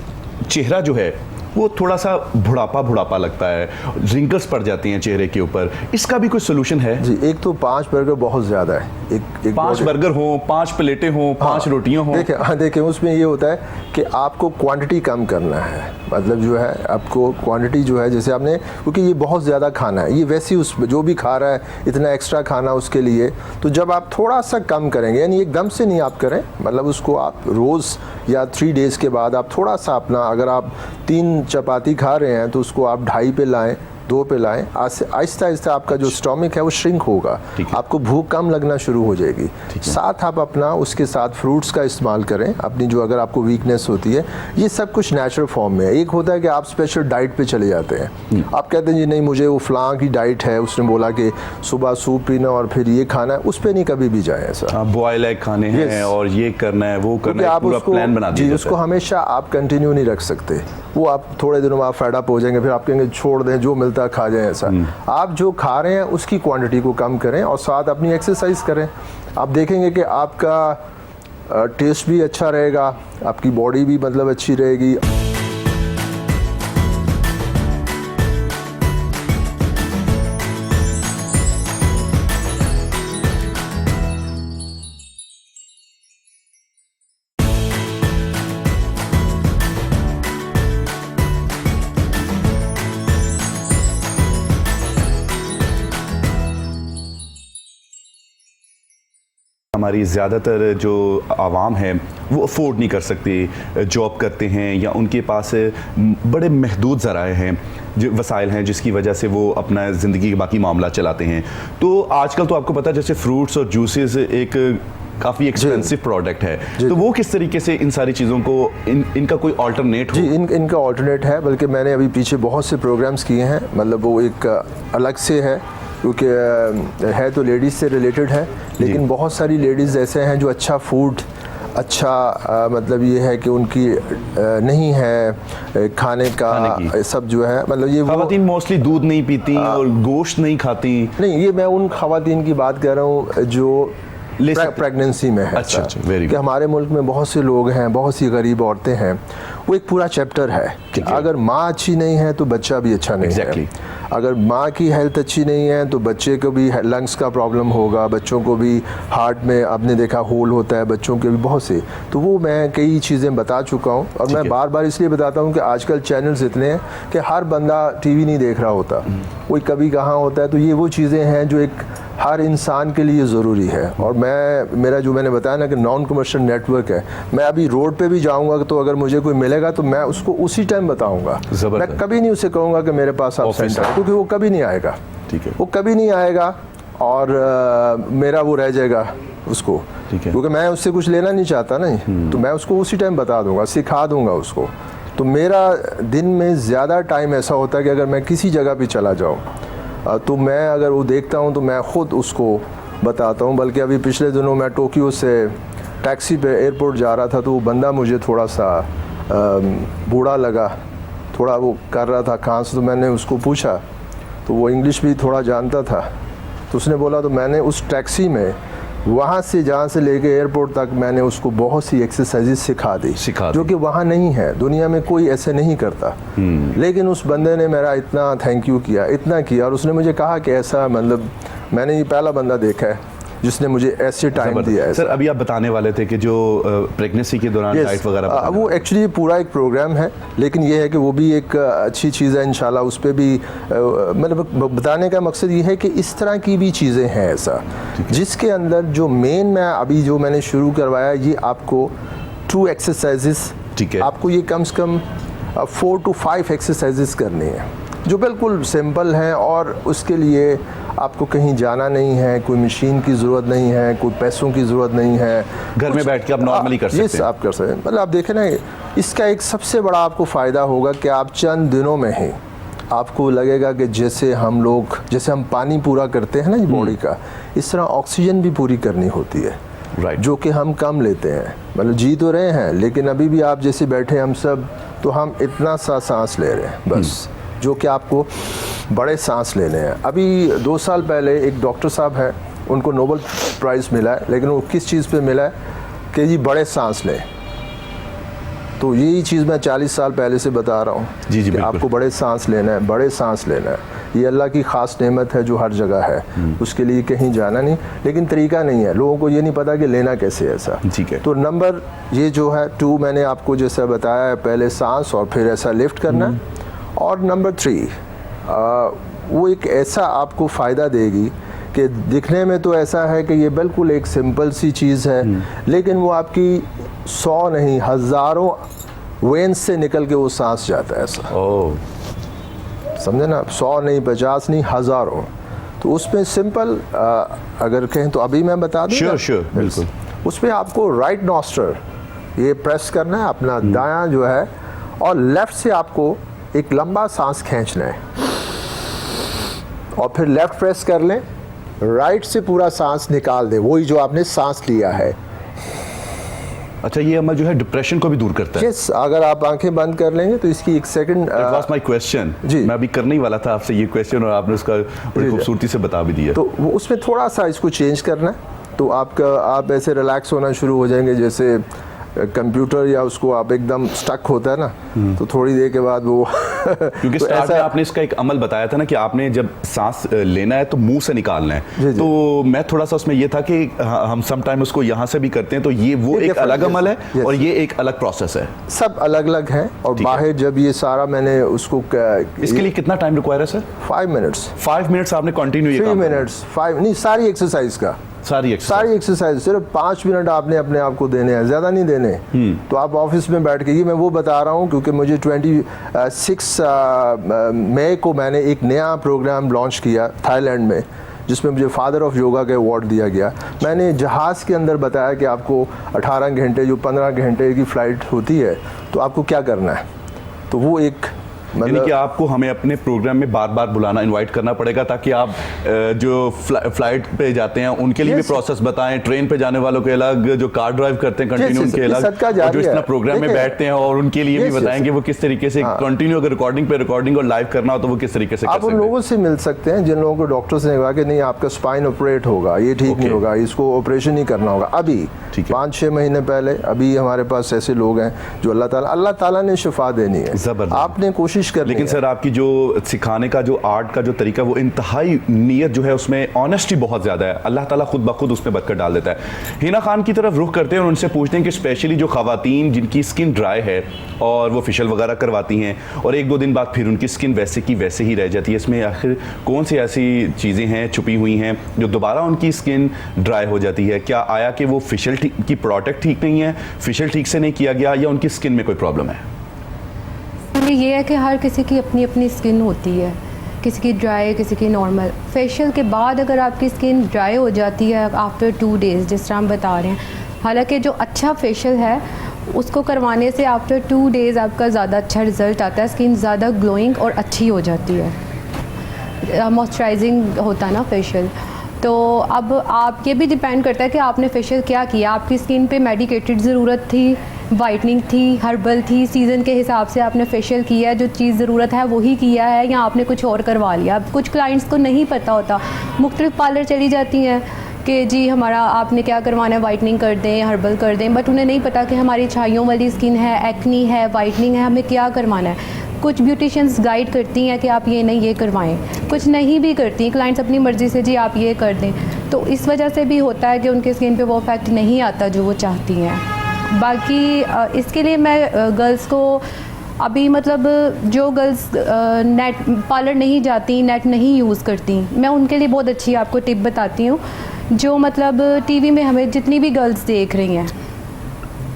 चेहरा जो है वो थोड़ा सा बुढ़ापा लगता है, रिंकल्स पड़ जाती हैं चेहरे के ऊपर। इसका भी कोई सोल्यूशन है? जी, एक तो 5 बर्गर बहुत ज़्यादा है। एक 5 बर्गर हो, 5 प्लेटें हो, 5 रोटियां हो। देखें उसमें ये होता है कि आपको क्वांटिटी कम करना है। मतलब जो है आपको क्वांटिटी जो है, जैसे आपने, क्योंकि ये बहुत ज़्यादा खाना है, ये वैसे ही उस जो भी खा रहा है इतना एक्स्ट्रा खाना उसके लिए, तो जब आप थोड़ा सा कम करेंगे, यानी एकदम से नहीं आप करें, मतलब उसको आप रोज़ या 3 डेज़ के बाद आप थोड़ा सा अपना, अगर आप 3 चपाती खा रहे हैं तो उसको आप 2.5 पे लाएं, 2 पे लाएं। आहिस्ता आहिस्ता आपका जो स्टोमिक है वो श्रिंक होगा, आपको भूख कम लगना शुरू हो जाएगी। साथ आप अपना उसके साथ फ्रूट्स का इस्तेमाल करें अपनी, जो अगर आपको वीकनेस होती है, ये सब कुछ नेचुरल फॉर्म में है। एक होता है कि आप स्पेशल डाइट पे चले जाते हैं, आप कहते हैं जी नहीं मुझे वो फलां की डाइट है, उसने बोला कि सुबह सूप पीना और फिर ये खाना है, उस पर नहीं कभी भी जाए ऐसा। बॉयल एग खाने हैं और ये करना है वो करना है, पूरा प्लान बना दीजिए। उसको हमेशा आप कंटिन्यू नहीं रख सकते, वो आप थोड़े दिनों में आप फेड अप हो जाएंगे, फिर आप कहेंगे छोड़ दें, जो मिलता है खा जाएं ऐसा। आप जो खा रहे हैं उसकी क्वांटिटी को कम करें और साथ अपनी एक्सरसाइज करें। आप देखेंगे कि आपका टेस्ट भी अच्छा रहेगा, आपकी बॉडी भी मतलब अच्छी रहेगी। हमारी ज़्यादातर जो आवाम है वो अफोर्ड नहीं कर सकते, जॉब करते हैं या उनके पास बड़े महदूद ज़राए हैं, जो वसाइल हैं जिसकी वजह से वो अपना ज़िंदगी के बाकी मामला चलाते हैं। तो आजकल तो आपको पता है जैसे फ्रूट्स और जूसेस एक काफ़ी एक्सपेंसिव प्रोडक्ट है, तो वो किस तरीके से इन सारी चीज़ों को इनका कोई अल्टरनेट हो? जी, इनका अल्टरनेट है, बल्कि मैंने अभी पीछे बहुत से प्रोग्राम्स किए हैं, मतलब वो एक अलग से है क्योंकि है तो लेडीज़ से रिलेटेड है, लेकिन बहुत सारी लेडीज़ ऐसे हैं जो अच्छा फूड, अच्छा मतलब ये है कि उनकी नहीं है खाने का सब जो है, मतलब ये ख़वातीन मोस्टली दूध नहीं पीती और गोश्त नहीं खाती। नहीं, ये मैं उन ख़वातीन की बात कर रहा हूँ जो प्रेगनेंसी में है। अच्छा, वेरी कि हमारे मुल्क में बहुत से लोग हैं, बहुत सी गरीब औरतें हैं, वो एक पूरा चैप्टर है कि अगर माँ अच्छी नहीं है तो बच्चा भी अच्छा नहीं है। अगर माँ की हेल्थ अच्छी नहीं है तो बच्चे को भी लंग्स का प्रॉब्लम होगा, बच्चों को भी हार्ट में आपने देखा होल होता है, बच्चों के भी बहुत से। तो वो मैं कई चीज़ें बता चुका हूँ और मैं बार बार इसलिए बताता हूँ कि आजकल चैनल्स इतने हैं कि हर बंदा टीवी नहीं देख रहा होता, कोई कभी कहाँ होता है। तो ये वो चीज़ें हैं जो एक हर इंसान के लिए ज़रूरी है। और मेरा जो मैंने बताया ना कि नॉन कमर्शियल नेटवर्क है, मैं अभी रोड पे भी जाऊंगा तो अगर मुझे कोई मिलेगा तो मैं उसको उसी टाइम बताऊंगा। मैं कभी नहीं उसे कहूँगा कि मेरे पास आप सेंटर है, क्योंकि वो कभी नहीं आएगा। ठीक है, वो कभी नहीं आएगा और मेरा वो रह जाएगा उसको, क्योंकि मैं उससे कुछ लेना नहीं चाहता नहीं, तो मैं उसको उसी टाइम बता दूंगा, सिखा दूंगा उसको। तो मेरा दिन में ज़्यादा टाइम ऐसा होता है कि अगर मैं किसी जगह पे चला जाऊँ तो मैं अगर वो देखता हूँ तो मैं ख़ुद उसको बताता हूँ। बल्कि अभी पिछले दिनों मैं टोक्यो से टैक्सी पे एयरपोर्ट जा रहा था तो वो बंदा मुझे थोड़ा सा बूढ़ा लगा, थोड़ा वो कर रहा था कहाँ से, तो मैंने उसको पूछा, तो वो इंग्लिश भी थोड़ा जानता था, तो उसने बोला, तो मैंने उस टैक्सी में वहाँ से जहाँ से लेके एयरपोर्ट तक मैंने उसको बहुत सी एक्सरसाइजेज सिखा दी जो कि वहाँ नहीं है, दुनिया में कोई ऐसे नहीं करता। लेकिन उस बंदे ने मेरा इतना थैंक यू किया, इतना किया, और उसने मुझे कहा कि ऐसा, मतलब मैंने ये पहला बंदा देखा है जिसने मुझे ऐसे टाइम दिया है। सर अभी आप बताने वाले थे कि जो प्रेगनेंसी के दौरान डाइट वगैरह वो एक्चुअली पूरा एक प्रोग्राम है, लेकिन ये है कि वो भी एक अच्छी चीज़ है, इंशाल्लाह उस पर भी मतलब बताने का मकसद ये है कि इस तरह की भी चीज़ें हैं ऐसा, जिसके अंदर जो मेन मैं अभी जो मैंने शुरू करवाया, ये आपको 2 एक्सरसाइजेस, ठीक है, आपको ये कम से कम 4 to 5 एक्सरसाइजेस करनी है जो बिल्कुल सिंपल हैं, और उसके लिए आपको कहीं जाना नहीं है, कोई मशीन की ज़रूरत नहीं है, कोई पैसों की ज़रूरत नहीं है, घर में बैठ के आप नॉर्मली कर सकते हैं। आप कर सकते हैं। मतलब आप देखें ना, इसका एक सबसे बड़ा आपको फ़ायदा होगा कि आप चंद दिनों में ही आपको लगेगा कि जैसे हम पानी पूरा करते हैं ना बॉडी का, इस तरह ऑक्सीजन भी पूरी करनी होती है, जो कि हम कम लेते हैं। मतलब जी तो रहे हैं, लेकिन अभी भी आप जैसे बैठे हम सब, तो हम इतना सा सांस ले रहे हैं बस, जो कि आपको बड़े सांस लेने हैं। अभी 2 साल पहले एक डॉक्टर साहब हैं, उनको नोबेल प्राइज़ मिला है, लेकिन वो किस चीज़ पे मिला है कि जी बड़े सांस लें। तो यही चीज़ मैं 40 साल पहले से बता रहा हूँ कि आपको बड़े सांस लेना है, बड़े सांस लेना है। ये अल्लाह की ख़ास नेमत है जो हर जगह है, उसके लिए कहीं जाना नहीं, लेकिन तरीका नहीं है, लोगों को ये नहीं पता कि लेना कैसे है ऐसा। ठीक है, तो नंबर ये जो है 2 मैंने आपको जैसा बताया है, पहले सांस और फिर ऐसा लिफ्ट करना है। और नंबर 3 वो एक ऐसा आपको फ़ायदा देगी कि दिखने में तो ऐसा है कि ये बिल्कुल एक सिंपल सी चीज़ है, लेकिन वो आपकी 100 नहीं हज़ारों वेन्स से निकल के वो सांस जाता है ऐसा। समझे ना, 100 नहीं 50 नहीं हज़ारों। तो उसमें सिंपल अगर कहें तो अभी मैं बता दूँ। श्योर बिल्कुल। उसमें आपको राइट नॉस्ट्रल ये प्रेस करना है अपना दायां जो है, और लेफ़्ट से आपको एक लंबा सांस खींचना है, और फिर लेफ़्ट प्रेस कर लें, राइट से पूरा सांस निकाल दें, वही जो आपने सांस लिया है। अच्छा, ये अमल जो है डिप्रेशन को भी दूर करता है। यस, अगर आप आंखें बंद कर लेंगे तो इसकी एक second. That was my question। जी, मैं अभी करने ही वाला था आपसे ये क्वेश्चन, और आपने उसका बड़ी खूबसूरती से बता भी दिया। तो वो उसमें थोड़ा सा इसको चेंज करना है, तो आप ऐसे रिलैक्स होना शुरू हो जाएंगे, जैसे कंप्यूटर या उसको आप एकदम स्टक होता है ना, तो थोड़ी देर के बाद वो क्योंकि तो स्टार्ट में आपने इसका एक अमल बताया था ना कि आपने जब सांस लेना है तो मुंह से निकालना है, तो मैं थोड़ा सा उसमें ये था कि हम सम टाइम उसको यहाँ से भी करते हैं, तो ये वो एक अलग अमल है और ये एक अलग प्रोसेस है, सब अलग अलग है। और बाहर जब ये सारा मैंने उसको इसके लिए कितना टाइम रिक्वायर है सर? 5 मिनट्स। 5 मिनट्स आपने कंटिन्यू 3 मिनट्स 5 नहीं, सारी एक्सरसाइज का सारी एक्सरसाइज सिर्फ 5 मिनट आपने अपने आप को देने हैं, ज़्यादा नहीं देने। तो आप ऑफिस में बैठ के, ये मैं वो बता रहा हूँ क्योंकि मुझे 26 मई को मैंने एक नया प्रोग्राम लॉन्च किया थाईलैंड में, जिसमें मुझे फादर ऑफ योगा का अवार्ड दिया गया। मैंने जहाज़ के अंदर बताया कि आपको 18 घंटे जो 15 घंटे की फ़्लाइट होती है तो आपको क्या करना है। तो वो एक यानी कि आपको हमें अपने प्रोग्राम में बार बार बुलाना, इनवाइट करना पड़ेगा ताकि आप जो फ्लाइट पे जाते हैं उनके लिए भी प्रोसेस बताएं, ट्रेन पे जाने वालों के अलग, जो कार ड्राइव करते हैं कंटिन्यू उनके अलग, और जो इस तरह प्रोग्राम में बैठते हैं और उनके लिए भी बताएं कि वो किस तरीके से कंटिन्यू, अगर रिकॉर्डिंग पे रिकॉर्डिंग और लाइव करना हो तो वो किस तरीके से आप उन लोगों से मिल सकते हैं जिन लोगों को डॉक्टर्स ने कहा कि नहीं आपका स्पाइन ऑपरेट होगा, ये ठीक नहीं होगा, इसको ऑपरेशन ही करना होगा। अभी 5-6 महीने पहले अभी हमारे पास ऐसे लोग हैं जो अल्लाह ताला ने शिफा देनी है, आपने कोशिश करनी। लेकिन सर आपकी जो सिखाने का जो आर्ट का जो तरीका, वो इंतहाई नीयत जो है उसमें ऑनेस्टी बहुत ज़्यादा है, अल्लाह ताला खुद ब खुद उसमें बरकत डाल देता है। हिना खान की तरफ रुख करते हैं और उनसे पूछते हैं कि स्पेशली जो ख़वातीन जिनकी स्किन ड्राई है और वो फेशियल वगैरह करवाती हैं और 1-2 दिन बाद फिर उनकी स्किन वैसे की वैसे ही रह जाती है, इसमें आखिर कौन सी ऐसी चीज़ें हैं छुपी हुई हैं जो दोबारा उनकी स्किन ड्राई हो जाती है? क्या आया कि वो फेशियल की प्रोडक्ट ठीक नहीं है, फेशियल ठीक से नहीं किया गया, या उनकी स्किन में कोई प्रॉब्लम है? ये है कि हर किसी की अपनी अपनी स्किन होती है, किसी की ड्राई, किसी की नॉर्मल। फेशियल के बाद अगर आपकी स्किन ड्राई हो जाती है आफ्टर 2 डेज़, जिस तरह हम बता रहे हैं, हालांकि जो अच्छा फेशियल है उसको करवाने से आफ्टर 2 डेज़ आपका ज़्यादा अच्छा रिज़ल्ट आता है, स्किन ज़्यादा ग्लोइंग और अच्छी हो जाती है, मॉइस्चराइजिंग होता है ना फेशियल। तो अब आप ये भी डिपेंड करता है कि आपने फेशियल क्या किया, आपकी स्किन पे मेडिकेटेड ज़रूरत थी, वाइटनिंग थी, हर्बल थी, सीज़न के हिसाब से आपने फेशियल किया है, जो चीज़ ज़रूरत है वही किया है, या आपने कुछ और करवा लिया। अब कुछ क्लाइंट्स को नहीं पता होता, मुख्तलिफ पार्लर चली जाती हैं कि जी हमारा आपने क्या करवाना है, वाइटनिंग कर दें, हर्बल कर दें, बट उन्हें नहीं पता कि हमारी छाइयों वाली स्किन है, एक्नी है, वाइटनिंग है, हमें क्या करवाना है। कुछ ब्यूटिशियंस गाइड करती हैं कि आप ये नहीं ये करवाएं, कुछ नहीं भी करती, क्लाइंट्स अपनी मर्ज़ी से जी आप ये कर दें, तो इस वजह से भी होता है कि उनके स्किन पे वो इफेक्ट नहीं आता जो वो चाहती हैं। बाकी इसके लिए मैं गर्ल्स को अभी मतलब जो गर्ल्स नेट पार्लर नहीं जाती, नेट नहीं यूज़ करती, मैं उनके लिए बहुत अच्छी आपको टिप बताती हूँ। जो मतलब टीवी में हमें जितनी भी गर्ल्स देख रही हैं,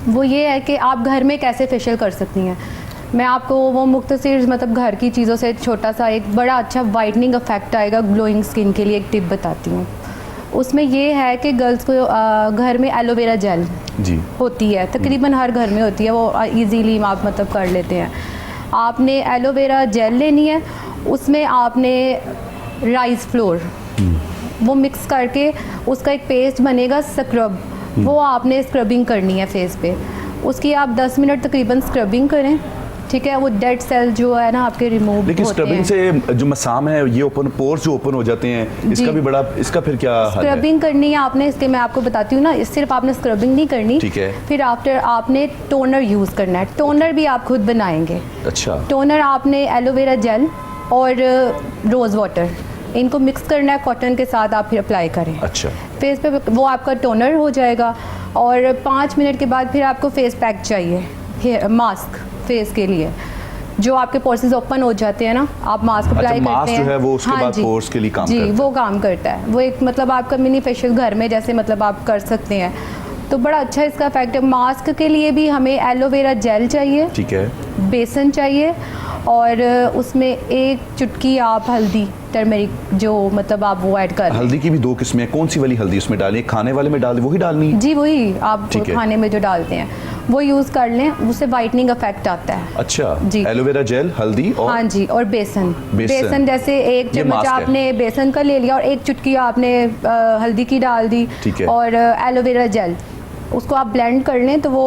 वो ये है कि आप घर में कैसे फेशियल कर सकती हैं। मैं आपको वो मुख्तसर मतलब घर की चीज़ों से छोटा सा एक बड़ा अच्छा वाइटनिंग इफेक्ट आएगा ग्लोइंग स्किन के लिए, एक टिप बताती हूँ। उसमें ये है कि गर्ल्स को घर में एलोवेरा जेल जी होती है, तकरीबन हर घर में होती है, वो इजीली आप मतलब कर लेते हैं। आपने एलोवेरा जेल लेनी है, उसमें आपने राइस फ्लोर वो मिक्स करके उसका एक पेस्ट बनेगा, स्क्रब, वो आपने स्क्रबिंग करनी है फेस पे। उसकी आप 10 मिनट तकरीबन स्क्रबिंग करें, ठीक है, वो डेड सेल जो है ना आपके रिमूव होते हैं। लेकिन स्क्रबिंग से जो मसाम है, ये ओपन पोर्स जो ओपन हो जाते हैं, इसका भी बड़ा, इसका फिर क्या हल है? स्क्रबिंग करनी है आपने, इसके मैं आपको बताती हूँ ना, सिर्फ आपने स्क्रबिंग नहीं करनी, ठीक है। फिर आफ्टर आपने टोनर यूज़ करना है, टोनर भी आप खुद बनाएंगे। अच्छा। टोनर आपने एलोवेरा जेल और रोज़ वाटर इनको मिक्स करना है, कॉटन के साथ आप फिर अप्लाई करें। अच्छा। फेस पे वो आपका टोनर हो जाएगा, और 5 मिनट के बाद फिर आपको फेस पैक चाहिए, मास्क फेस के लिए, जो आपके पोर्सेस ओपन हो जाते हैं ना, आप मास्क अप्लाई करते हैं। मास्क जो है वो उसके बाद पोर्स के लिए काम करता है। वो काम करता है, वो एक मतलब आपका मिनी फेशियल घर में जैसे मतलब आप कर सकते हैं, तो बड़ा अच्छा इसका इफेक्ट है। मास्क के लिए भी हमें एलोवेरा जेल चाहिए, ठीक है, बेसन चाहिए, और उसमें 1 चुटकी आप हल्दी, टर्मेरिक जो मतलब आप वो ऐड कर। हल्दी की भी 2 किस्में हैं, कौन सी वाली हल्दी उसमें डालें? खाने वाले में डाल, वही डालनी है? जी वही आप खाने में जो डालते हैं वो यूज़ कर लें, उससे वाइटनिंग इफेक्ट आता है। अच्छा जी। एलोवेरा जेल, हल्दी और हाँ जी, और बेसन जैसे 1 चम्मच आपने बेसन का ले लिया और 1 चुटकी आपने हल्दी की डाल दी, और एलोवेरा जेल, उसको आप ब्लेंड कर लें तो वो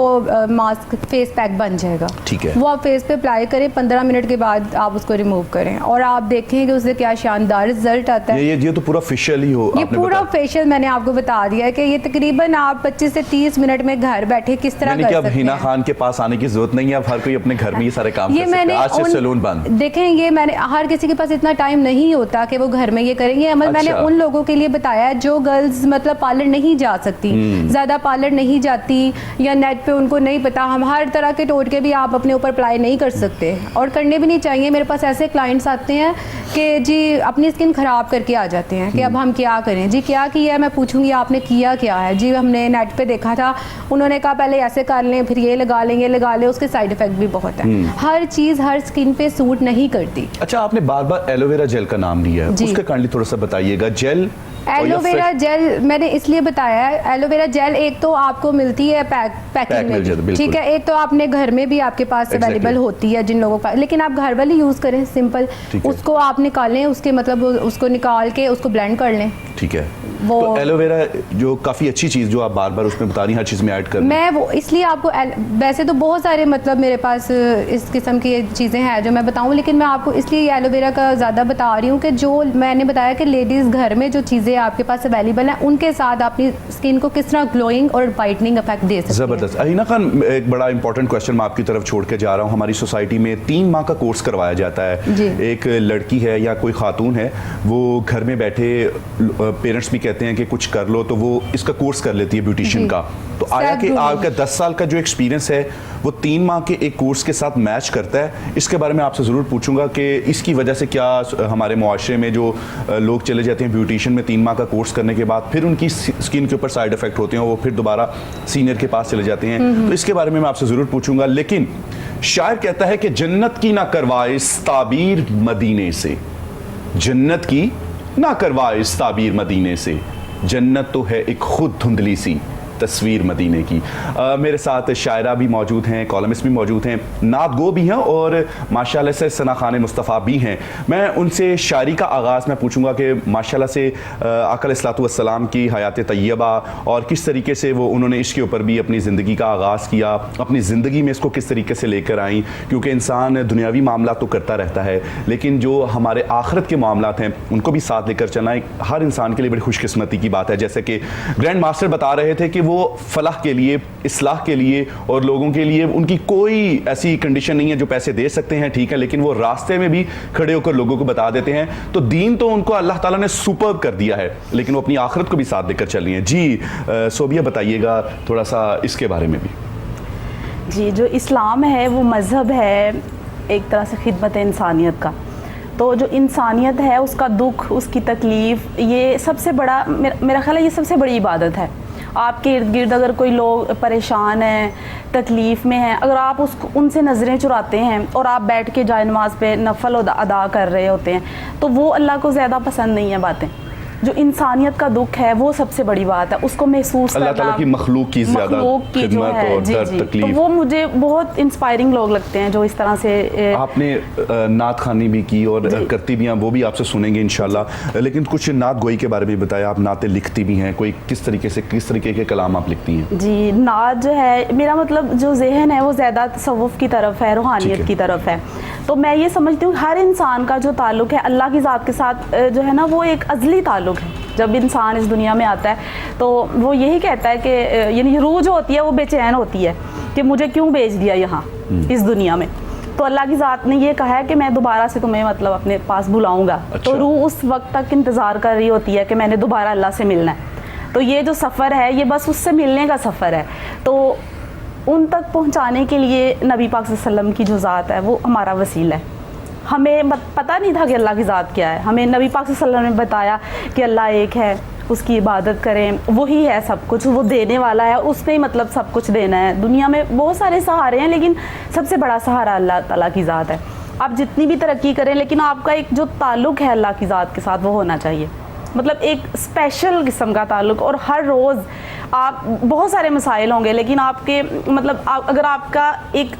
मास्क फेस पैक बन जाएगा। ठीक है। वो आप फेस पे अप्लाई करें, 15 मिनट के बाद आप उसको रिमूव करें, और आप देखें कि उससे क्या शानदार रिजल्ट आता है। ये तो पूरा फेशियल ही हो, ये पूरा फेशियल मैंने आपको बता दिया है कि ये तकरीबन आप 25 से 30 मिनट में घर बैठे किस तरह कर सकते हैं। अब हिना खान के पास आने की जरूरत नहीं है, अब हर कोई अपने घर में ये सारे काम कर सकता है। आज से सैलून बंद। देखें, ये मैंने हर किसी के पास इतना टाइम नहीं होता कि वो घर में ये करेंगे अमल। मैंने उन लोगों के लिए बताया है जो गर्ल्स मतलब पार्लर नहीं जा सकती, ज्यादा पार्लर नहीं नहीं जाती या नेट पे उनको नहीं पता, हम हर तरह के टोटके भी आप अपने ऊपर अप्लाई नहीं कर सकते और करने भी नहीं चाहिए। मेरे पास ऐसे क्लाइंट्स आते हैं कि जी अपनी स्किन ख़राब करके आ जाते हैं कि अब हम क्या करें जी, क्या किया है, मैं पूछूंगी आपने किया क्या है जी, हमने नेट पे देखा था, उन्होंने कहा पहले ऐसे कर लें फिर ये लगा लें, ये लगा लें, उसके साइड इफ़ेक्ट भी बहुत है। हर चीज़ हर स्किन पे सूट नहीं करती। अच्छा, आपने बार बार एलोवेरा जेल का नाम लिया है, उसके काइंडली थोड़ा सा बताइएगा। जेल एलोवेरा जेल मैंने इसलिए बताया है, एलोवेरा जेल एक तो आपको मिलती है पैकिंग में, ठीक है, एक तो आपने घर में भी आपके पास अवेलेबल होती है जिन लोगों का, लेकिन आप घर वाली यूज़ करें सिंपल, उसको आप निकालें, उसके मतलब उसको निकाल के उसको ब्लेंड कर लें, ठीक है। वो तो एलोवेरा जो काफ़ी अच्छी चीज़ जो आप बार बार उसमें बता रही हैं, हर चीज़ में ऐड कर, मैं वो इसलिए आपको वैसे तो बहुत सारे मतलब मेरे पास इस किस्म की चीज़ें हैं जो मैं बताऊं, लेकिन मैं आपको इसलिए एलोवेरा का ज़्यादा बता रही हूँ कि जो मैंने बताया कि लेडीज़ घर में जो चीज़ें आपके पास अवेलेबल हैं उनके साथ अपनी स्किन को किस तरह ग्लोइंग और वाइटनिंग इफेक्ट दे सकते हैं। ज़बरदस्त। अहीना खान, एक बड़ा इंपॉर्टेंट क्वेश्चन मैं आपकी तरफ छोड़ के जा रहा हूँ। हमारी सोसाइटी में 3 माह का कोर्स करवाया जाता है। एक लड़की है या कोई खातून है, वो घर में बैठे, पेरेंट्स भी कहते हैं कि कुछ कर लो, तो वो इसका कोर्स कर लेती है ब्यूटिशियन का। तो आया कि आपका 10 साल का जो एक्सपीरियंस है वो 3 माह के एक कोर्स के साथ मैच करता है। इसके बारे में आपसे ज़रूर पूछूंगा कि इसकी वजह से क्या हमारे मुआशरे में जो लोग चले जाते हैं ब्यूटिशियन में 3 माह का कोर्स करने के बाद, फिर उनकी स्किन के ऊपर साइड इफेक्ट होते हैं, वो फिर दोबारा सीनियर के पास चले जाते हैं, तो इसके बारे में मैं आपसे ज़रूर पूछूंगा। लेकिन शायर कहता है कि जन्नत की ना करवाए इस ताबीर मदीने से, जन्नत की ना करवाए इस ताबीर मदीने से, जन्नत तो है एक खुद धुंधली सी तस्वीर मदीने की। मेरे साथ शायरा भी मौजूद हैं, कॉलमिस्ट भी मौजूद हैं, नात गो भी हैं और माशाल्लाह से सना खान मुस्तफ़ा भी हैं। मैं उनसे शायरी का आगाज़ मैं पूछूंगा कि माशाल्लाह से आका अलैहिस्सलातु वस्सलाम की हयात तय्यबा और किस तरीके से वो उन्होंने इसके ऊपर भी अपनी ज़िंदगी का आगाज़ किया, अपनी ज़िंदगी में इसको किस तरीके से लेकर आई, क्योंकि इंसान दुनियावी मामला तो करता रहता है, लेकिन जो हमारे आखिरत के मामलात हैं उनको भी साथ लेकर चलना हर इंसान के लिए बड़ी खुशकिस्मती की बात है। जैसे कि ग्रैंड मास्टर बता रहे थे कि वो फलाह के लिए, इस्लाह के लिए और लोगों के लिए उनकी कोई ऐसी कंडीशन नहीं है, जो पैसे दे सकते हैं ठीक है, लेकिन वो रास्ते में भी खड़े होकर लोगों को बता देते हैं। तो दीन तो उनको अल्लाह ताला ने सुपर्ब कर दिया है, लेकिन वो अपनी आखिरत को भी साथ देकर चल रही हैं। जी सोबिया, बताइएगा थोड़ा सा इसके बारे में भी। जी, जो इस्लाम है वो मज़हब है एक तरह से खिदमत इंसानियत का। तो जो इंसानियत है उसका दुख, उसकी तकलीफ़, ये सबसे बड़ा मेरा ख्याल है ये सबसे बड़ी इबादत है। आपके इर्द गिर्द अगर कोई लोग परेशान हैं, तकलीफ़ में हैं, अगर आप उनसे नज़रें चुराते हैं और आप बैठ के जाए नमाज पे नफल अदा कर रहे होते हैं, तो वो अल्लाह को ज़्यादा पसंद नहीं है बातें। जो इंसानियत का दुख है वो सबसे बड़ी बात है, उसको महसूस करना, अल्लाह ताला की मखलूक की ज़्यादा खिदमत और दर्द तकलीफ, तो वो मुझे बहुत इंस्पायरिंग लोग लगते हैं जो इस तरह से। आपने नात खानी भी की और करती भी हैं, वो भी आपसे सुनेंगे इंशाल्लाह, लेकिन कुछ नात गोई के बारे में बताया। आप नातें लिखती भी हैं, कोई किस तरीके के कलाम आप लिखती हैं? जी, नात जो है, मेरा मतलब जो ज़हन है वो ज़्यादा तसव्वुफ़ की तरफ है, रूहानियत की तरफ है। तो मैं ये समझती हूँ हर इंसान का जो ताल्लुक़ है अल्लाह की ज़ात के साथ जो है ना, वो एक अज़ली ताल्लुक़ है। जब इंसान इस दुनिया में आता है तो वो यही कहता है कि यानी रूह जो होती है वो बेचैन होती है कि मुझे क्यों भेज दिया यहाँ इस दुनिया में। तो अल्लाह की ज़ात ने ये कहा है कि मैं दोबारा से तुम्हें मतलब अपने पास बुलाऊंगा। अच्छा। तो रूह उस वक्त तक इंतज़ार कर रही होती है कि मैंने दोबारा अल्लाह से मिलना है। तो ये जो सफ़र है ये बस उससे मिलने का सफ़र है। तो उन तक पहुँचाने के लिए नबी पाक सल्लल्लाहु अलैहि वसल्लम की जो ज़ात है वो हमारा वसीला है। हमें पता नहीं था कि अल्लाह की ज़ात क्या है, हमें नबी पाक सल्लल्लाहु अलैहि वसल्लम ने बताया कि अल्लाह एक है, उसकी इबादत करें, वही है सब कुछ, वो देने वाला है, उसने ही मतलब सब कुछ देना है। दुनिया में बहुत सारे सहारे हैं लेकिन सबसे बड़ा सहारा अल्लाह ताला की ज़ात है। आप जितनी भी तरक्की करें लेकिन आपका एक जो ताल्लुक़ है अल्लाह की ज़ात के साथ वो होना चाहिए, मतलब एक स्पेशल किस्म का ताल्लुक़। और हर रोज़ आप बहुत सारे मसाइल होंगे लेकिन आपके मतलब अगर आपका एक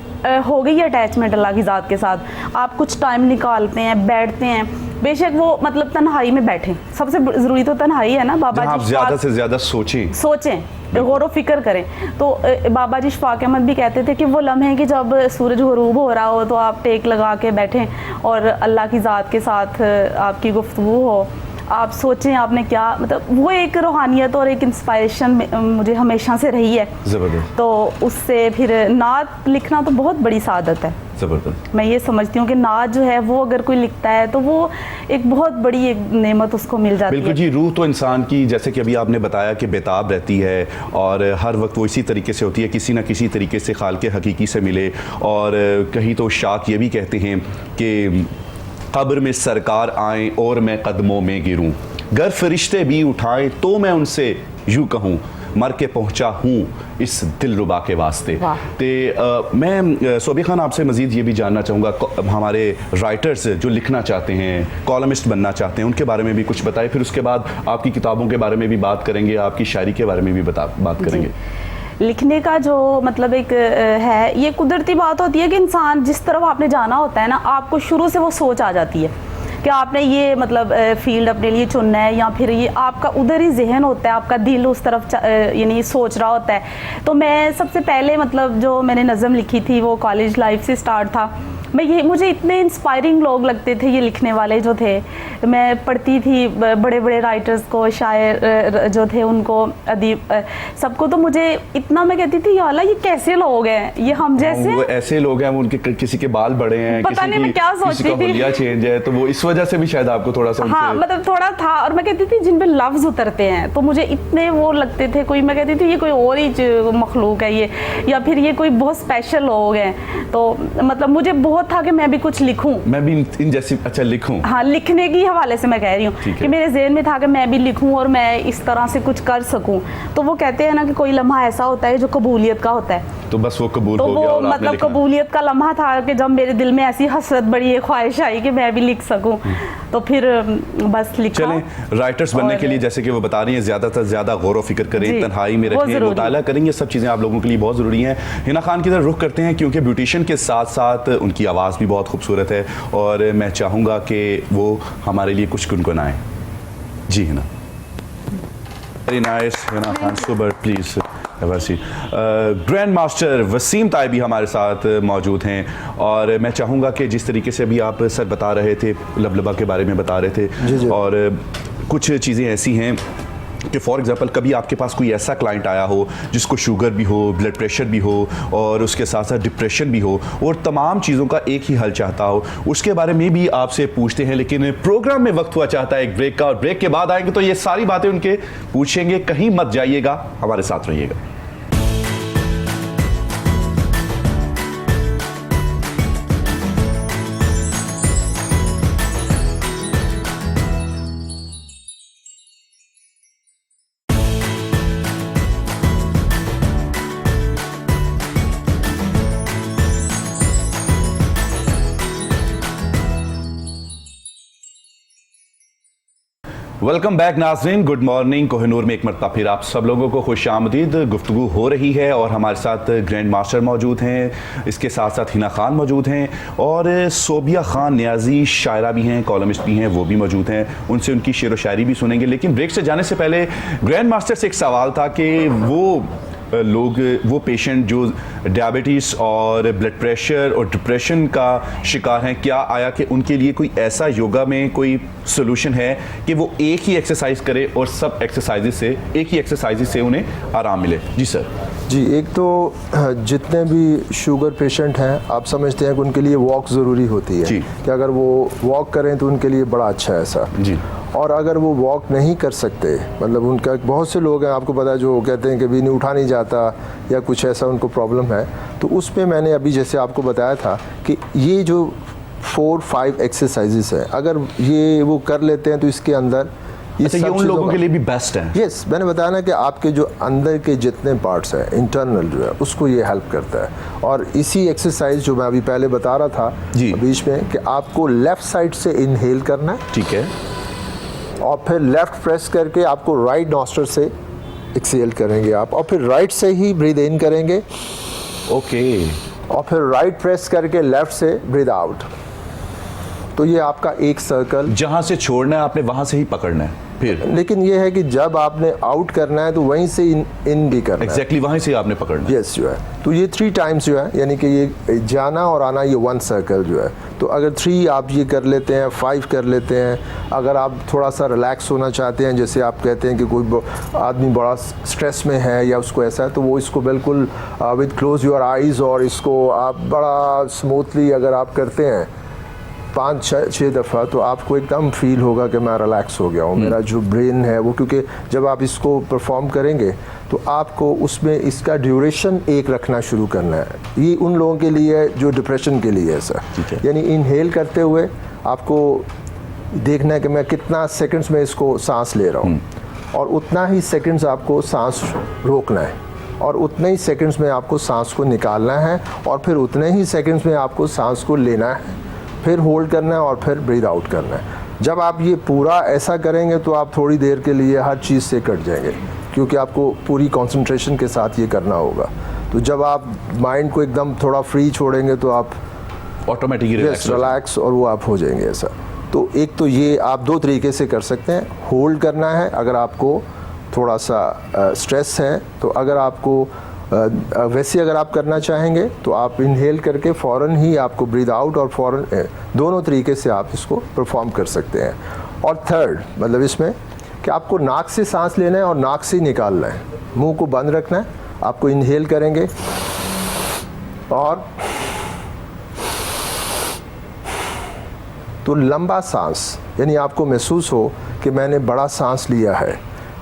हो गई अटैचमेंट अल्लाह की ज़ात के साथ, आप कुछ टाइम निकालते हैं, बैठते हैं, बेशक वो मतलब तन्हाई में बैठें, सबसे ज़रूरी तो तन्हाई है ना। बाबा जी आप ज़्यादा से ज़्यादा सोचें, गौर व फिक्र करें। तो बाबा जी शफ़ाक़ अहमद भी कहते थे कि वो लम्हे कि जब सूरज ग़ुरूब हो रहा हो तो आप टेक लगा के बैठें और अल्लाह की ज़ात के साथ आपकी गुफ्तगू हो, आप सोचें आपने क्या मतलब वो एक रूहानियत और एक इंस्पायरेशन मुझे हमेशा से रही है। ज़बरदस्त। तो उससे फिर नात लिखना तो बहुत बड़ी सादत है। ज़बरदस्त। मैं ये समझती हूँ कि नात जो है वो अगर कोई लिखता है तो वो एक बहुत बड़ी एक नेमत उसको मिल जाती है। बिल्कुल जी, रूह तो इंसान की जैसे कि अभी आपने बताया कि बेताब रहती है और हर वक्त वो इसी तरीके से होती है, किसी ना किसी तरीके से खाल के हकीकी से मिले। और कहीं तो शाक ये भी कहते हैं कि कब्र में सरकार आए और मैं कदमों में गिरूं, गर फरिश्ते भी उठाएं तो मैं उनसे यूं कहूं, मर के पहुंचा हूँ इस दिलरुबा के वास्ते। तो मैं सोबी खान आपसे मज़ीद ये भी जानना चाहूँगा, हमारे राइटर्स जो लिखना चाहते हैं, कॉलमिस्ट बनना चाहते हैं, उनके बारे में भी कुछ बताएं। फिर उसके बाद आपकी किताबों के बारे में भी बात करेंगे, आपकी शायरी के बारे में भी बात करेंगे। लिखने का जो मतलब एक है, ये कुदरती बात होती है कि इंसान जिस तरफ आपने जाना होता है ना, आपको शुरू से वो सोच आ जाती है कि आपने ये मतलब फील्ड अपने लिए चुनना है, या फिर ये आपका उधर ही जहन होता है, आपका दिल उस तरफ यानी सोच रहा होता है। तो मैं सबसे पहले मतलब जो मैंने नज़म लिखी थी वो कॉलेज लाइफ से स्टार्ट था। मुझे इतने इंस्पायरिंग लोग लगते थे ये लिखने वाले जो थे। मैं पढ़ती थी बड़े बड़े राइटर्स को, शायर जो थे उनको, अदीब सबको। तो मुझे इतना मैं कहती थी यार ये कैसे लोग हैं, ये हम जैसे वो ऐसे लोग हैं, उनके किसी के बाल बड़े हैं, पता नहीं मैं क्या सोचती थी, हुलिया चेंज है, तो वो इस वजह से भी शायद आपको थोड़ा सा हाँ मतलब थोड़ा था। और मैं कहती थी जिन पे लफ्ज उतरते हैं तो मुझे इतने वो लगते थे, कोई मैं कहती थी ये कोई और ही मखलूक है ये, या फिर ये कोई बहुत स्पेशल लोग हैं। तो मतलब मुझे बहुत था कि मैं भी कुछ लिखूं, मैं भी इन जैसी अच्छा लिखूं। हाँ, लिखने की हवाले से मैं कह रही हूँ कि मेरे ज़हन में था कि मैं भी लिखूं और मैं इस तरह से कुछ कर सकूं। तो वो कहते हैं ना कि कोई लम्हा ऐसा होता है जो कबूलियत का होता है, तो बस वो कबूल तो हो वो गया और आपने मतलब लिखा। कबूलियत का लम्हा था कि जब मेरे दिल में ऐसी हसरत बड़ी है, ख्वाहिश आई कि मैं भी लिख सकूं, तो फिर बस लिखा। चलें, राइटर्स बनने के लिए जैसे कि वो बता रही हैं, ज़्यादा से ज़्यादा गौर व फिक्र करें, तन्हाई में रखें, मुताला करें, ये सब चीज़ें आप लोगों के लिए बहुत ज़रूरी हैं। हिना खान की तरफ रुख करते हैं क्योंकि ब्यूटिशियन के साथ साथ उनकी आवाज़ भी बहुत खूबसूरत है और मैं चाहूँगा कि वो हमारे लिए कुछ गुनगुनाएं। जी Hina. Very nice Hina Khan, super please. Grandmaster Wasim Taibi हमारे साथ मौजूद हैं और मैं चाहूँगा कि जिस तरीके से अभी आप सर बता रहे थे, लबलबा के बारे में बता रहे थे, जी। और कुछ चीज़ें ऐसी हैं कि फॉर एग्जांपल कभी आपके पास कोई ऐसा क्लाइंट आया हो जिसको शुगर भी हो, ब्लड प्रेशर भी हो और उसके साथ साथ डिप्रेशन भी हो और तमाम चीज़ों का एक ही हल चाहता हो, उसके बारे में भी आपसे पूछते हैं। लेकिन प्रोग्राम में वक्त हुआ चाहता है एक ब्रेक का, और ब्रेक के बाद आएंगे तो ये सारी बातें उनके पूछेंगे। कहीं मत जाइएगा, हमारे साथ रहिएगा। वेलकम बैक नाज़रीन, गुड मॉर्निंग। कोहिनूर में एक मरतबा फिर आप सब लोगों को खुश आमदीद। गुफ्तगू हो रही है और हमारे साथ ग्रैंड मास्टर मौजूद हैं, इसके साथ साथ हिना खान मौजूद हैं और सोबिया खान न्याजी शायरा भी हैं, कॉलमिस्ट भी हैं, वो भी मौजूद हैं। उनसे उनकी शेर व शायरी भी सुनेंगे। लेकिन ब्रेक से जाने से पहले ग्रैंड मास्टर से एक सवाल था कि वो पेशेंट जो डायबिटीज़ और ब्लड प्रेशर और डिप्रेशन का शिकार हैं, क्या आया कि उनके लिए कोई ऐसा योगा में कोई सोल्यूशन है कि वो एक ही एक्सरसाइज करे और सब एक ही एक्सरसाइज से उन्हें आराम मिले? जी सर। जी, एक तो जितने भी शुगर पेशेंट हैं, आप समझते हैं कि उनके लिए वॉक ज़रूरी होती है कि अगर वो वॉक करें तो उनके लिए बड़ा अच्छा है ऐसा जी। और अगर वो वॉक नहीं कर सकते, मतलब उनका बहुत से लोग हैं, आपको पता है, जो कहते हैं कि भी नहीं उठा नहीं जाता या कुछ ऐसा उनको प्रॉब्लम है, तो उस पे मैंने अभी जैसे आपको बताया था कि ये जो 4-5 एक्सरसाइजेस है, अगर ये वो कर लेते हैं तो इसके अंदर ये उन लोगों के लिए भी बेस्ट है। यस, मैंने बताया ना कि आपके जो अंदर के जितने पार्ट्स हैं, इंटरनल जो है, उसको ये हेल्प करता है। और इसी एक्सरसाइज जो मैं अभी पहले बता रहा था बीच में, कि आपको लेफ्ट साइड से इनहेल करना है, ठीक है, और फिर लेफ्ट प्रेस करके आपको राइट नॉस्ट्रल से एक्सहेल करेंगे आप, और फिर राइट से ही ब्रीद इन करेंगे, ओके, और फिर राइट प्रेस करके लेफ्ट से ब्रीद आउट। तो ये आपका एक सर्कल, जहां से छोड़ना है आपने वहां से ही पकड़ना है। फिर लेकिन ये है कि जब आपने आउट करना है तो वहीं से इन भी करना है। एग्जैक्टली वहीं से आपने पकड़ना है। यस जो है, तो ये 3 टाइम्स जो है, यानी कि ये जाना और आना, ये 1 सर्कल जो है। तो अगर 3 आप ये कर लेते हैं, 5 कर लेते हैं, अगर आप थोड़ा सा रिलैक्स होना चाहते हैं, जैसे आप कहते हैं कि कोई आदमी बड़ा स्ट्रेस में है या उसको ऐसा है, तो वो इसको बिल्कुल विद क्लोज योर आइज़ और इसको आप बड़ा स्मूथली अगर आप करते हैं 5-6 दफ़ा, तो आपको एकदम फील होगा कि मैं रिलैक्स हो गया हूँ। मेरा जो ब्रेन है वो, क्योंकि जब आप इसको परफॉर्म करेंगे तो आपको उसमें इसका ड्यूरेशन 1 रखना शुरू करना है। ये उन लोगों के लिए जो डिप्रेशन के लिए है सर, यानी इनहेल करते हुए आपको देखना है कि मैं कितना सेकंड्स में इसको सांस ले रहा हूँ, और उतना ही सेकंड्स आपको सांस रोकना है, और उतने ही सेकंड्स में आपको सांस को निकालना है, और फिर उतने ही सेकंड्स में आपको सांस को लेना है, फिर होल्ड करना है और फिर ब्रीथ आउट करना है। जब आप ये पूरा ऐसा करेंगे तो आप थोड़ी देर के लिए हर चीज़ से कट जाएंगे, क्योंकि आपको पूरी कंसंट्रेशन के साथ ये करना होगा। तो जब आप माइंड को एकदम थोड़ा फ्री छोड़ेंगे तो आप ऑटोमेटिकली रिलैक्स और वो आप हो जाएंगे ऐसा। तो एक तो ये आप 2 तरीके से कर सकते हैं। होल्ड करना है अगर आपको थोड़ा सा स्ट्रेस है, तो अगर आपको वैसे अगर आप करना चाहेंगे तो आप इनहेल करके फ़ौरन ही आपको ब्रीथ आउट, और फ़ौरन दोनों तरीके से आप इसको परफॉर्म कर सकते हैं। और थर्ड मतलब इसमें कि आपको नाक से सांस लेना है और नाक से निकालना है, मुंह को बंद रखना है। आपको इनहेल करेंगे और तो लंबा सांस, यानी आपको महसूस हो कि मैंने बड़ा सांस लिया है,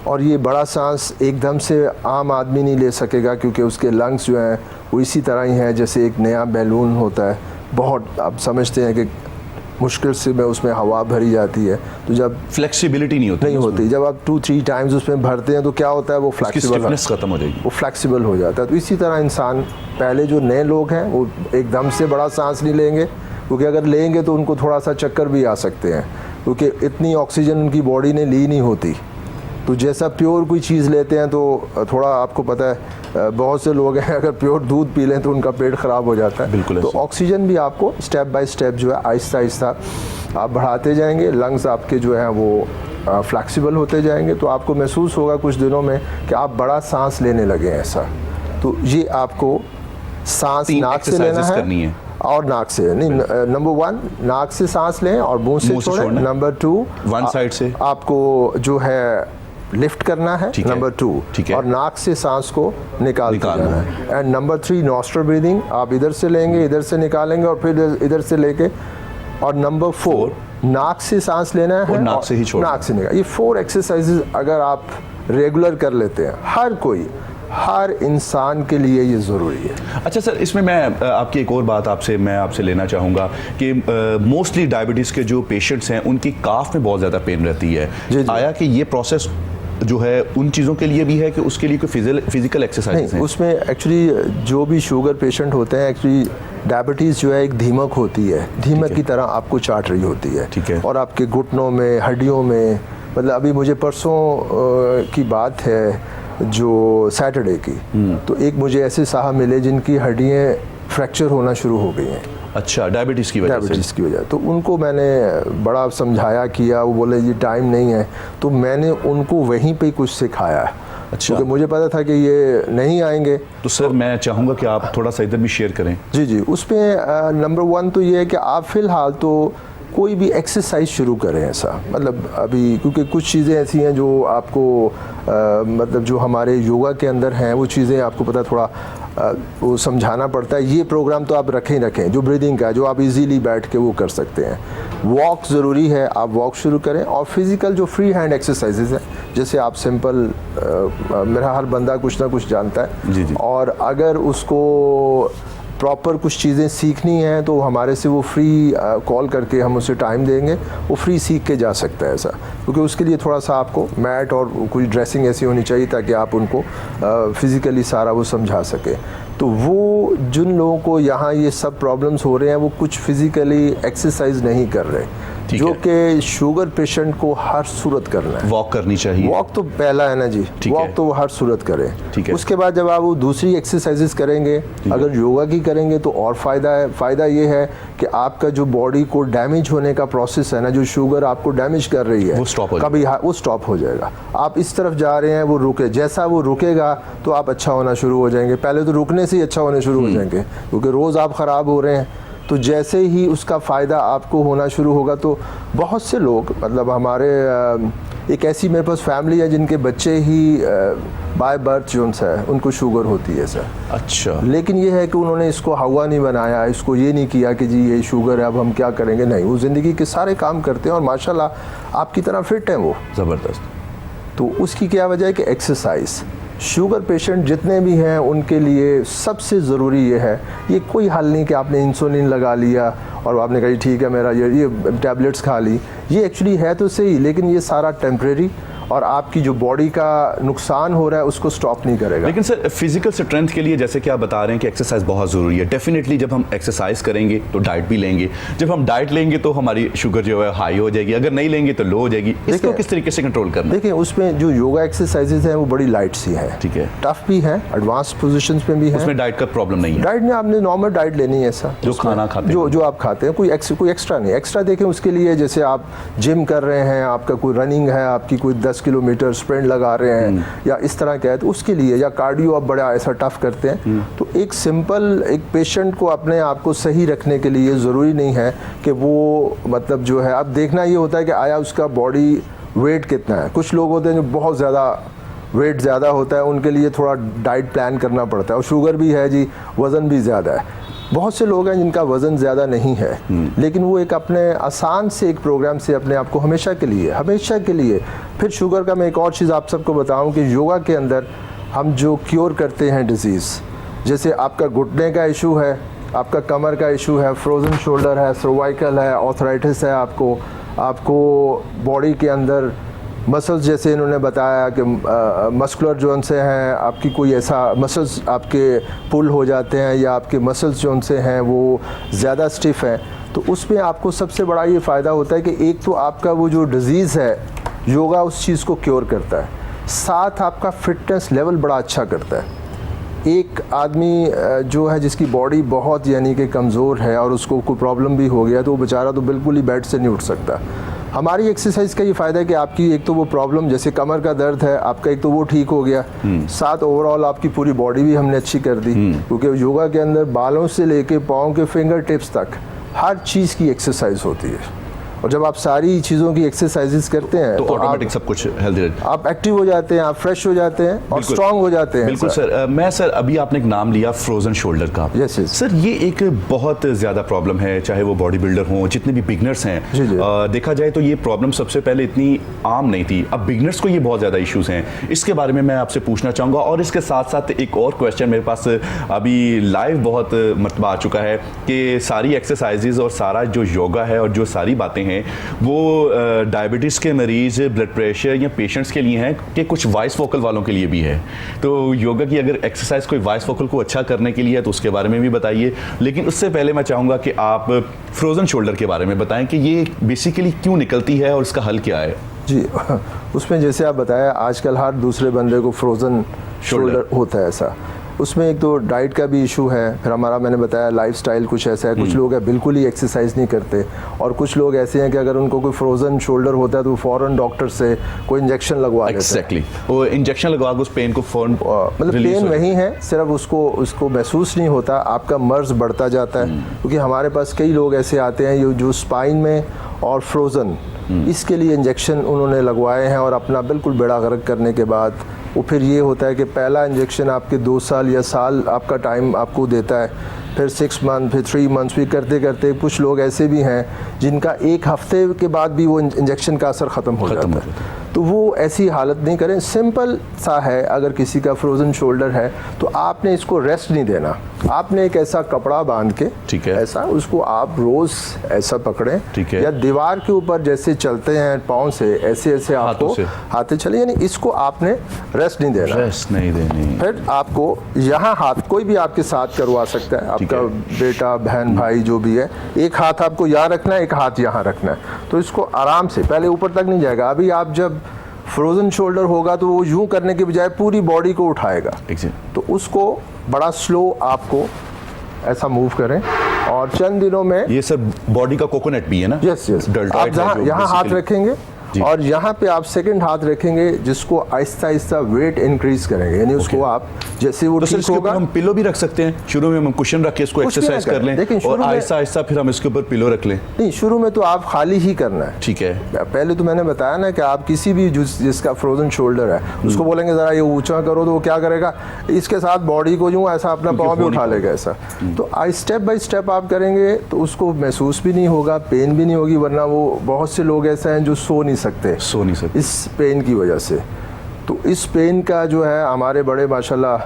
और ये बड़ा सांस एकदम से आम आदमी नहीं ले सकेगा, क्योंकि उसके लंग्स जो हैं वो इसी तरह ही हैं जैसे एक नया बैलून होता है। बहुत आप समझते हैं कि मुश्किल से में उसमें हवा भरी जाती है, तो जब फ्लेक्सिबिलिटी नहीं होती, जब आप 2-3 टाइम्स उसमें भरते हैं तो क्या होता है, वो फ्लेक्सिबल खत्म हो जाएगी, वो फ्लेक्सिबल हो जाता है। तो इसी तरह इंसान, पहले जो नए लोग हैं वो एकदम से बड़ा सांस नहीं लेंगे, क्योंकि अगर लेंगे तो उनको थोड़ा सा चक्कर भी आ सकते हैं, क्योंकि इतनी ऑक्सीजन उनकी बॉडी ने ली नहीं होती। तो जैसा प्योर कोई चीज़ लेते हैं तो थोड़ा आपको पता है, बहुत से लोग हैं अगर प्योर दूध पी लें तो उनका पेट ख़राब हो जाता है। बिल्कुल। तो ऑक्सीजन भी आपको स्टेप बाय स्टेप जो है आहिस्ता आहिस्ता आप बढ़ाते जाएंगे, लंग्स आपके जो हैं वो फ्लेक्सिबल होते जाएंगे, तो आपको महसूस होगा कुछ दिनों में कि आप बड़ा सांस लेने लगे हैं ऐसा। तो ये आपको सांस नाक से लेना है और नाक से नहीं, नंबर 1 नाक से सांस लें और मुंह से छोड़ें। नंबर 2 वन साइड से आपको जो है लिफ्ट करना है। नंबर 2 और नाक से सांस को निकालना है। एंड नंबर 3 नॉस्ट्रल ब्रीदिंग, आप इधर से लेंगे, इधर से निकालेंगे और फिर इधर से लेके। और नंबर 4 नाक से सांस लेना है और नाक से ही छोड़ना, नाक से निकाल। ये 4 एक्सरसाइजेज अगर आप रेगुलर कर लेते हैं, हर इंसान के लिए ये ज़रूरी है। अच्छा सर, इसमें मैं आपकी एक और बात आपसे लेना चाहूँगा कि मोस्टली डायबिटीज़ के जो पेशेंट्स हैं उनकी काफ में बहुत ज़्यादा पेन रहती है। जी। आया कि ये प्रोसेस जो है उन चीज़ों के लिए भी है कि उसके लिए कोई फिजिकल एक्सरसाइज है? उसमें एक्चुअली जो भी शुगर पेशेंट होते हैं, एक्चुअली डायबिटीज़ जो है एक धीमक होती है, धीमक की तरह आपको चाट रही होती है। ठीक है। और आपके घुटनों में, हड्डियों में, मतलब अभी मुझे परसों की बात है जो सैटरडे की, तो एक मुझे ऐसे साहब मिले जिनकी हड्डियाँ फ्रैक्चर होना शुरू हो गई हैं। अच्छा, डायबिटीज़ की वजह। तो उनको मैंने बड़ा समझाया किया, वो बोले ये टाइम नहीं है, तो मैंने उनको वहीं पे कुछ सिखाया। अच्छा। क्योंकि मुझे पता था कि ये नहीं आएंगे। तो सर मैं चाहूँगा कि आप थोड़ा सा इधर भी शेयर करें। जी, उसमें नंबर 1 तो ये है कि आप फ़िलहाल तो कोई भी एक्सरसाइज शुरू करें ऐसा, मतलब अभी क्योंकि कुछ चीज़ें ऐसी हैं जो आपको मतलब जो हमारे योगा के अंदर हैं वो चीज़ें आपको पता थोड़ा वो समझाना पड़ता है। ये प्रोग्राम तो आप रखें जो ब्रीदिंग का, जो आप इजीली बैठ के वो कर सकते हैं। वॉक ज़रूरी है, आप वॉक शुरू करें। और फिज़िकल जो फ्री हैंड एक्सरसाइजेज हैं, जैसे आप सिंपल मेरा हर बंदा कुछ ना कुछ जानता है। जी। और अगर उसको प्रॉपर कुछ चीज़ें सीखनी हैं तो हमारे से वो फ्री कॉल करके हम उसे टाइम देंगे, वो फ्री सीख के जा सकता है ऐसा। क्योंकि उसके लिए थोड़ा सा आपको मैट और कोई ड्रेसिंग ऐसी होनी चाहिए ताकि आप उनको फिज़िकली सारा वो समझा सके। तो वो जिन लोगों को यहाँ ये सब प्रॉब्लम्स हो रहे हैं वो कुछ फिज़िकली एक्सरसाइज नहीं कर रहे, ठीक जो है। कि शुगर पेशेंट को हर सूरत करना है। वॉक करनी चाहिए। वॉक तो पहला है ना जी, ठीक वॉक है। तो वो हर सूरत करें। ठीक है। उसके बाद जब आप वो दूसरी एक्सरसाइजेस करेंगे, अगर योगा की करेंगे तो और फ़ायदा है। फ़ायदा ये है कि आपका जो बॉडी को डैमेज होने का प्रोसेस है ना, जो शुगर आपको डैमेज कर रही है वो stop हो कभी वो स्टॉप हो जाएगा। आप इस तरफ जा रहे हैं, वो रुके, जैसा वो रुकेगा तो आप अच्छा होना शुरू हो जाएंगे। पहले तो रुकने से ही अच्छा होने शुरू हो जाएंगे, क्योंकि रोज़ आप ख़राब हो रहे हैं। तो जैसे ही उसका फ़ायदा आपको होना शुरू होगा, तो बहुत से लोग, मतलब हमारे एक ऐसी मेरे पास फैमिली है जिनके बच्चे ही बाय बर्थ जो है उनको शुगर होती है सर। अच्छा। लेकिन ये है कि उन्होंने इसको हवा नहीं बनाया, इसको ये नहीं किया कि जी ये शुगर है अब हम क्या करेंगे, नहीं, वो ज़िंदगी के सारे काम करते हैं और माशाल्लाह आपकी तरह फिट हैं वो। ज़बरदस्त। तो उसकी क्या वजह है कि एक्सरसाइज। शुगर पेशेंट जितने भी हैं उनके लिए सबसे ज़रूरी ये है, ये कोई हल नहीं कि आपने इंसुलिन लगा लिया और आपने कहा ठीक है मेरा ये टैबलेट्स खा ली। ये एक्चुअली है तो सही, लेकिन ये सारा टेम्परेरी और आपकी जो बॉडी का नुकसान हो रहा है उसको स्टॉप नहीं करेगा। लेकिन सर फिजिकल स्ट्रेंथ के लिए जैसे कि आप बता रहे हैं कि एक्सरसाइज बहुत ज़रूरी है। डेफिनेटली जब हम एक्सरसाइज करेंगे तो डाइट भी लेंगे, जब हम डाइट लेंगे तो हमारी शुगर जो है हाई हो जाएगी, अगर नहीं लेंगे तो लो हो जाएगी। इसको किस तरीके से कंट्रोल करना? देखिए, उसमें जो योगा एक्सरसाइजेज हैं वो बड़ी लाइट सी है, ठीक है, टफ भी है, एडवांस पोजीशंस में भी है। उसमें डाइट का प्रॉब्लम नहीं है। डाइट में आपने नॉर्मल डाइट लेनी है ऐसा, जो खाना खाते हैं, जो आप खाते हैं, कोई एक्स्ट्रा नहीं। एक्स्ट्रा देखें उसके लिए, जैसे आप जिम कर रहे हैं, आपका कोई रनिंग है, आपकी कोई 10 किलोमीटर स्प्रिंट लगा रहे हैं या इस तरह का है, तो उसके लिए, या कार्डियो आप बड़ा ऐसा टफ करते हैं, तो एक सिंपल एक पेशेंट को अपने आप को सही रखने के लिए ज़रूरी नहीं है कि वो, मतलब जो है, अब देखना ये होता है कि आया उसका बॉडी वेट कितना है। कुछ लोग होते हैं जो बहुत ज़्यादा वेट ज़्यादा होता है, उनके लिए थोड़ा डाइट प्लान करना पड़ता है। और शुगर भी है जी, वज़न भी ज़्यादा है। बहुत से लोग हैं जिनका वज़न ज़्यादा नहीं है, लेकिन वो एक अपने आसान से एक प्रोग्राम से अपने आप को हमेशा के लिए फिर शुगर का मैं एक और चीज़ आप सबको बताऊं कि योगा के अंदर हम जो क्योर करते हैं डिज़ीज़, जैसे आपका घुटने का इशू है, आपका कमर का इशू है, फ्रोज़न शोल्डर है, सर्वाइकल है, ऑर्थराइटिस है, आपको बॉडी के अंदर मसल्स, जैसे इन्होंने बताया कि मस्कुलर जोन से हैं, आपकी कोई ऐसा मसल्स आपके पुल हो जाते हैं या आपके मसल्स जोन से हैं वो ज़्यादा स्टिफ हैं, तो उसमें आपको सबसे बड़ा ये फ़ायदा होता है कि एक तो आपका वो जो डिज़ीज़ है, योगा उस चीज़ को क्योर करता है, साथ आपका फिटनेस लेवल बड़ा अच्छा करता है। एक आदमी जो है जिसकी बॉडी बहुत यानी कि कमज़ोर है और उसको कोई प्रॉब्लम भी हो गया, तो वो बेचारा तो बिल्कुल ही बेड से नहीं उठ सकता। हमारी एक्सरसाइज का ये फ़ायदा है कि आपकी एक तो वो प्रॉब्लम, जैसे कमर का दर्द है आपका, एक तो वो ठीक हो गया, साथ ओवरऑल आपकी पूरी बॉडी भी हमने अच्छी कर दी, क्योंकि योगा के अंदर बालों से लेके पाँव के फिंगर टिप्स तक हर चीज़ की एक्सरसाइज होती है। और जब आप सारी चीज़ों की एक्सरसाइजेस करते हैं तो ऑटोमेटिक सब कुछ हेल्दी रहता है, आप एक्टिव हो जाते हैं, आप फ्रेश हो जाते हैं और स्ट्रांग हो जाते हैं। बिल्कुल सर। मैं सर, अभी आपने एक नाम लिया फ्रोजन शोल्डर का। यस यस सर, ये एक बहुत ज़्यादा प्रॉब्लम है, चाहे वो बॉडी बिल्डर हों, जितने भी बिगनर्स हैं। जी जी। देखा जाए तो ये प्रॉब्लम सबसे पहले इतनी आम नहीं थी, अब बिगनर्स को ये बहुत ज़्यादा इश्यूज़ हैं। इसके बारे में मैं आपसे पूछना चाहूँगा, और इसके साथ साथ एक और क्वेश्चन मेरे पास अभी लाइव बहुत मरतबा आ चुका है कि सारी एक्सरसाइजेज और सारा जो योगा है और जो सारी बातें हैं वो डायबिटीज़ के मरीज़, ब्लड प्रेशर या पेशेंट्स के लिए हैं कि कुछ वॉइस वोकल वालों के लिए भी है। तो योगा की अगर एक्सरसाइज कोई वॉइस वोकल को अच्छा करने के लिए है तो उसके बारे में भी बताइए, लेकिन उससे पहले मैं चाहूँगा कि आप फ्रोज़न शोल्डर के बारे में बताएं कि ये बेसिकली क्यों निकलती है और इसका हल क्या है। जी, उसमें जैसे आप बताया, आजकल हर दूसरे बंदे को फ्रोज़न शोल्डर होता है ऐसा। उसमें एक तो डाइट का भी इशू है, फिर हमारा, मैंने बताया, लाइफस्टाइल कुछ ऐसा है। कुछ लोग हैं बिल्कुल ही एक्सरसाइज नहीं करते, और कुछ लोग ऐसे हैं कि अगर उनको कोई फ्रोजन शोल्डर होता है तो फ़ौरन डॉक्टर से कोई इंजेक्शन लगवा देते हैं। एक्जैक्टली, वो इंजेक्शन लगवा के उस पेन को फ़ौरन, मतलब पेन वही है, सिर्फ उसको महसूस नहीं होता, आपका मर्ज बढ़ता जाता है। क्योंकि हमारे पास कई लोग ऐसे आते हैं जो स्पाइन में और फ्रोज़न, इसके लिए इंजेक्शन उन्होंने लगवाए हैं, और अपना बिल्कुल बेड़ा गर्क करने के बाद वो फिर ये होता है कि पहला इंजेक्शन आपके 2 साल या साल आपका टाइम आपको देता है, फिर 6 मंथ, फिर 3 मंथ्स, फिर करते करते कुछ लोग ऐसे भी हैं जिनका 1 हफ्ते के बाद भी वो इंजेक्शन का असर ख़त्म हो जाता है। तो वो ऐसी हालत नहीं करें। सिंपल सा है, अगर किसी का फ्रोज़न शोल्डर है तो आपने इसको रेस्ट नहीं देना, आपने एक ऐसा कपड़ा बांध के, ठीक है, ऐसा उसको आप रोज़ ऐसा पकड़ें, ठीक है, या दीवार के ऊपर जैसे चलते हैं पाँव से, ऐसे ऐसे आपको हाथे चले, यानी इसको आपने रेस्ट नहीं देना, रेस्ट नहीं देनी। फिर आपको यहाँ हाथ कोई भी आपके साथ करवा सकता है, ठीक आपका है। बेटा, बहन, भाई जो भी है। एक हाथ आपको यहाँ रखना है, एक हाथ यहाँ रखना है, तो इसको आराम से, पहले ऊपर तक नहीं जाएगा। अभी आप जब फ्रोजन शोल्डर होगा तो वो यूं करने के बजाय पूरी बॉडी को उठाएगा, तो उसको बड़ा स्लो आपको ऐसा मूव करें। और चंद दिनों में ये सर बॉडी का कोकोनट भी है ना? यस यस, डेल्टॉइड आप है जहाँ जो यहाँ हाथ basically- रखेंगे जी। और यहाँ पे आप सेकंड हाथ रखेंगे, जिसको आहिस्ता आहिस्ता वेट इंक्रीज करेंगे, यानी उसको आप जैसे वो तो सर ठीक इसके ऊपर होगा। हम पिलो भी रख सकते हैं? शुरू में हम कुशन रख के इसको कुछ भी ना एक्सरसाइज कर करें। लें लेकिन शुरू और में- आहिस्ता आहिस्ता फिर हम इसके ऊपर पिलो रख लें? नहीं, शुरू में तो आप खाली ही करना है। ठीक है। पहले तो मैंने बताया ना कि आप किसी भी जिसका फ्रोजन शोल्डर है उसको बोलेंगे ज़रा ये ऊंचा करो, तो वो क्या करेगा, इसके साथ बॉडी को यूँ ऐसा अपना क्योंकि पाँव भी हो नहीं उठा लेगा ऐसा। तो स्टेप बाय स्टेप आप करेंगे तो उसको महसूस भी नहीं होगा, पेन भी नहीं होगी। वरना वो बहुत से लोग ऐसे हैं जो सो नहीं सकते इस पेन की वजह से। तो इस पेन का जो है हमारे बड़े माशाल्लाह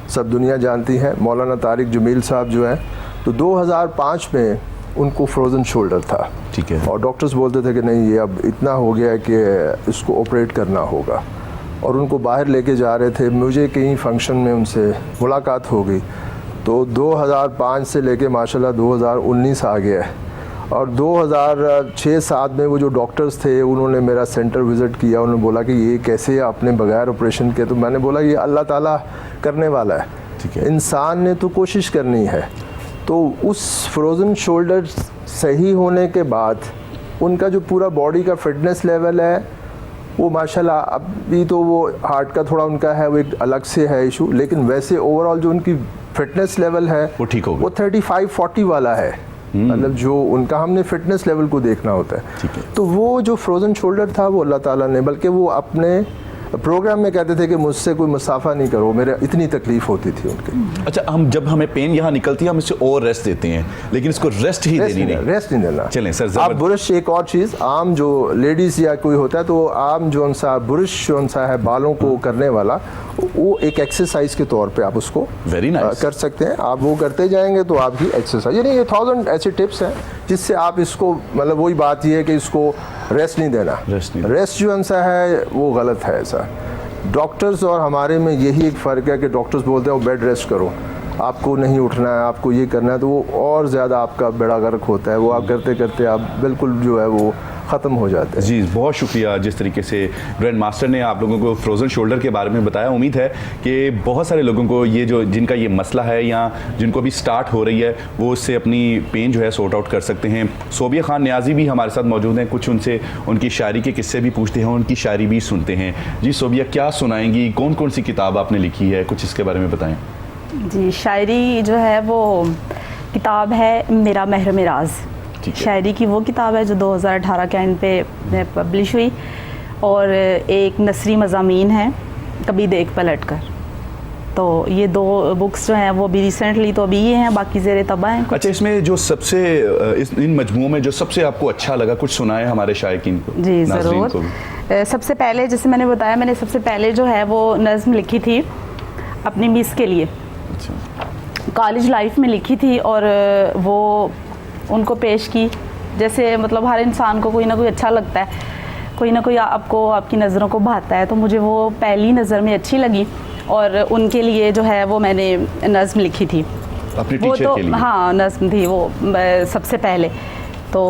सब दुनिया जानती है, मौलाना तारिक जमील साहब जो हैं, तो 2005 में उनको फ्रोज़न शोल्डर था। ठीक है। और डॉक्टर्स बोलते थे कि नहीं, ये अब इतना हो गया है कि इसको ऑपरेट करना होगा, और उनको बाहर लेके जा रहे थे। मुझे कहीं फंक्शन में उनसे मुलाकात हो गई, तो 2005 से लेके माशाल्लाह 2019 आ गया है। और 2006-07 में वो जो डॉक्टर्स थे उन्होंने मेरा सेंटर विज़िट किया। उन्होंने बोला कि ये कैसे आपने बगैर ऑपरेशन के, तो मैंने बोला ये अल्लाह ताला करने वाला है, ठीक है। इंसान ने तो कोशिश करनी है। तो उस फ्रोज़न शोल्डर सही होने के बाद उनका जो पूरा बॉडी का फिटनेस लेवल है वो माशाल्लाह, अभी तो वो हार्ट का थोड़ा उनका है, वो एक अलग से है इशू, लेकिन वैसे ओवरऑल जो उनकी फिटनेस लेवल है वो ठीक हो गया। वो 35-40 वाला है। मतलब जो उनका, हमने फिटनेस लेवल को देखना होता है। ठीक है। तो वो जो फ्रोज़न शोल्डर था वो अल्लाह ताला ने, बल्कि वो अपने प्रोग्राम में कहते थे कि मुझसे कोई मुसाफा नहीं करो, मेरे इतनी तकलीफ होती थी उनके। अच्छा, हम जब हमें पेन यहाँ निकलती है हम इससे और रेस्ट देते हैं, लेकिन इसको रेस्ट ही देनी नहीं। रेस्ट नहीं देना। चलें सर, आप जबरदस्त। ब्रश, एक और चीज़, आम जो लेडीज़ या कोई होता है तो आम जो सा ब्रश जो सा है बालों को करने वाला, वो एक एक्सरसाइज के तौर पे आप उसको Very nice. कर सकते हैं। आप वो करते जाएंगे तो आपकी एक्सरसाइज, यानी ये 1000 ऐसे टिप्स हैं जिससे आप इसको, मतलब वही बात ये है कि इसको रेस्ट नहीं देना। रेस्ट जो सा है वो गलत है। ऐसा डॉक्टर्स और हमारे में यही एक फ़र्क है कि डॉक्टर्स बोलते हैं वो बेड रेस्ट करो, आपको नहीं उठना है, आपको ये करना है, तो वो और ज़्यादा आपका बेड़ा गर्क होता है। वो आप करते करते आप बिल्कुल जो है वो ख़त्म हो जाते हैं। जी, बहुत शुक्रिया जिस तरीके से ग्रैंड मास्टर ने आप लोगों को फ्रोज़न शोल्डर के बारे में बताया। उम्मीद है कि बहुत सारे लोगों को ये जो, जिनका ये मसला है या जिनको भी स्टार्ट हो रही है, वो उससे अपनी पेन जो है सॉर्ट आउट कर सकते हैं। सोबिया खान न्याजी भी हमारे साथ मौजूद हैं, कुछ उनसे उनकी शायरी के किस्से भी पूछते हैं, उनकी शायरी भी सुनते हैं। जी सोबिया, क्या सुनाएंगी, कौन कौन सी किताब आपने लिखी है, कुछ इसके बारे में बताएँ। जी, शायरी जो है वो किताब है मेरा महरम राज। शायरी की वो किताब है जो 2018 के एंड पे पब्लिश हुई, और एक नसरी मज़ामीन है कभी देख पलट कर। तो ये दो बुक्स जो हैं वो भी रिसेंटली तो अभी ये हैं, बाकी ज़ेरे तबा हैं। अच्छा, इसमें जो सबसे इन मजमुओं में जो सबसे आपको अच्छा लगा, कुछ सुनाए हमारे शायकीन को। जी ज़रूर। सबसे पहले जैसे मैंने बताया, मैंने सबसे पहले जो है वो नज़्म लिखी थी अपनी मिस के लिए, कॉलेज लाइफ में लिखी थी, और वो उनको पेश की। जैसे मतलब हर इंसान को कोई ना कोई अच्छा लगता है, कोई ना कोई आपको आपकी नज़रों को भाता है, तो मुझे वो पहली नज़र में अच्छी लगी और उनके लिए जो है वो मैंने नज़्म लिखी थी। अपने वो टीचर तो के लिए? हाँ, नज़्म थी वो सबसे पहले। तो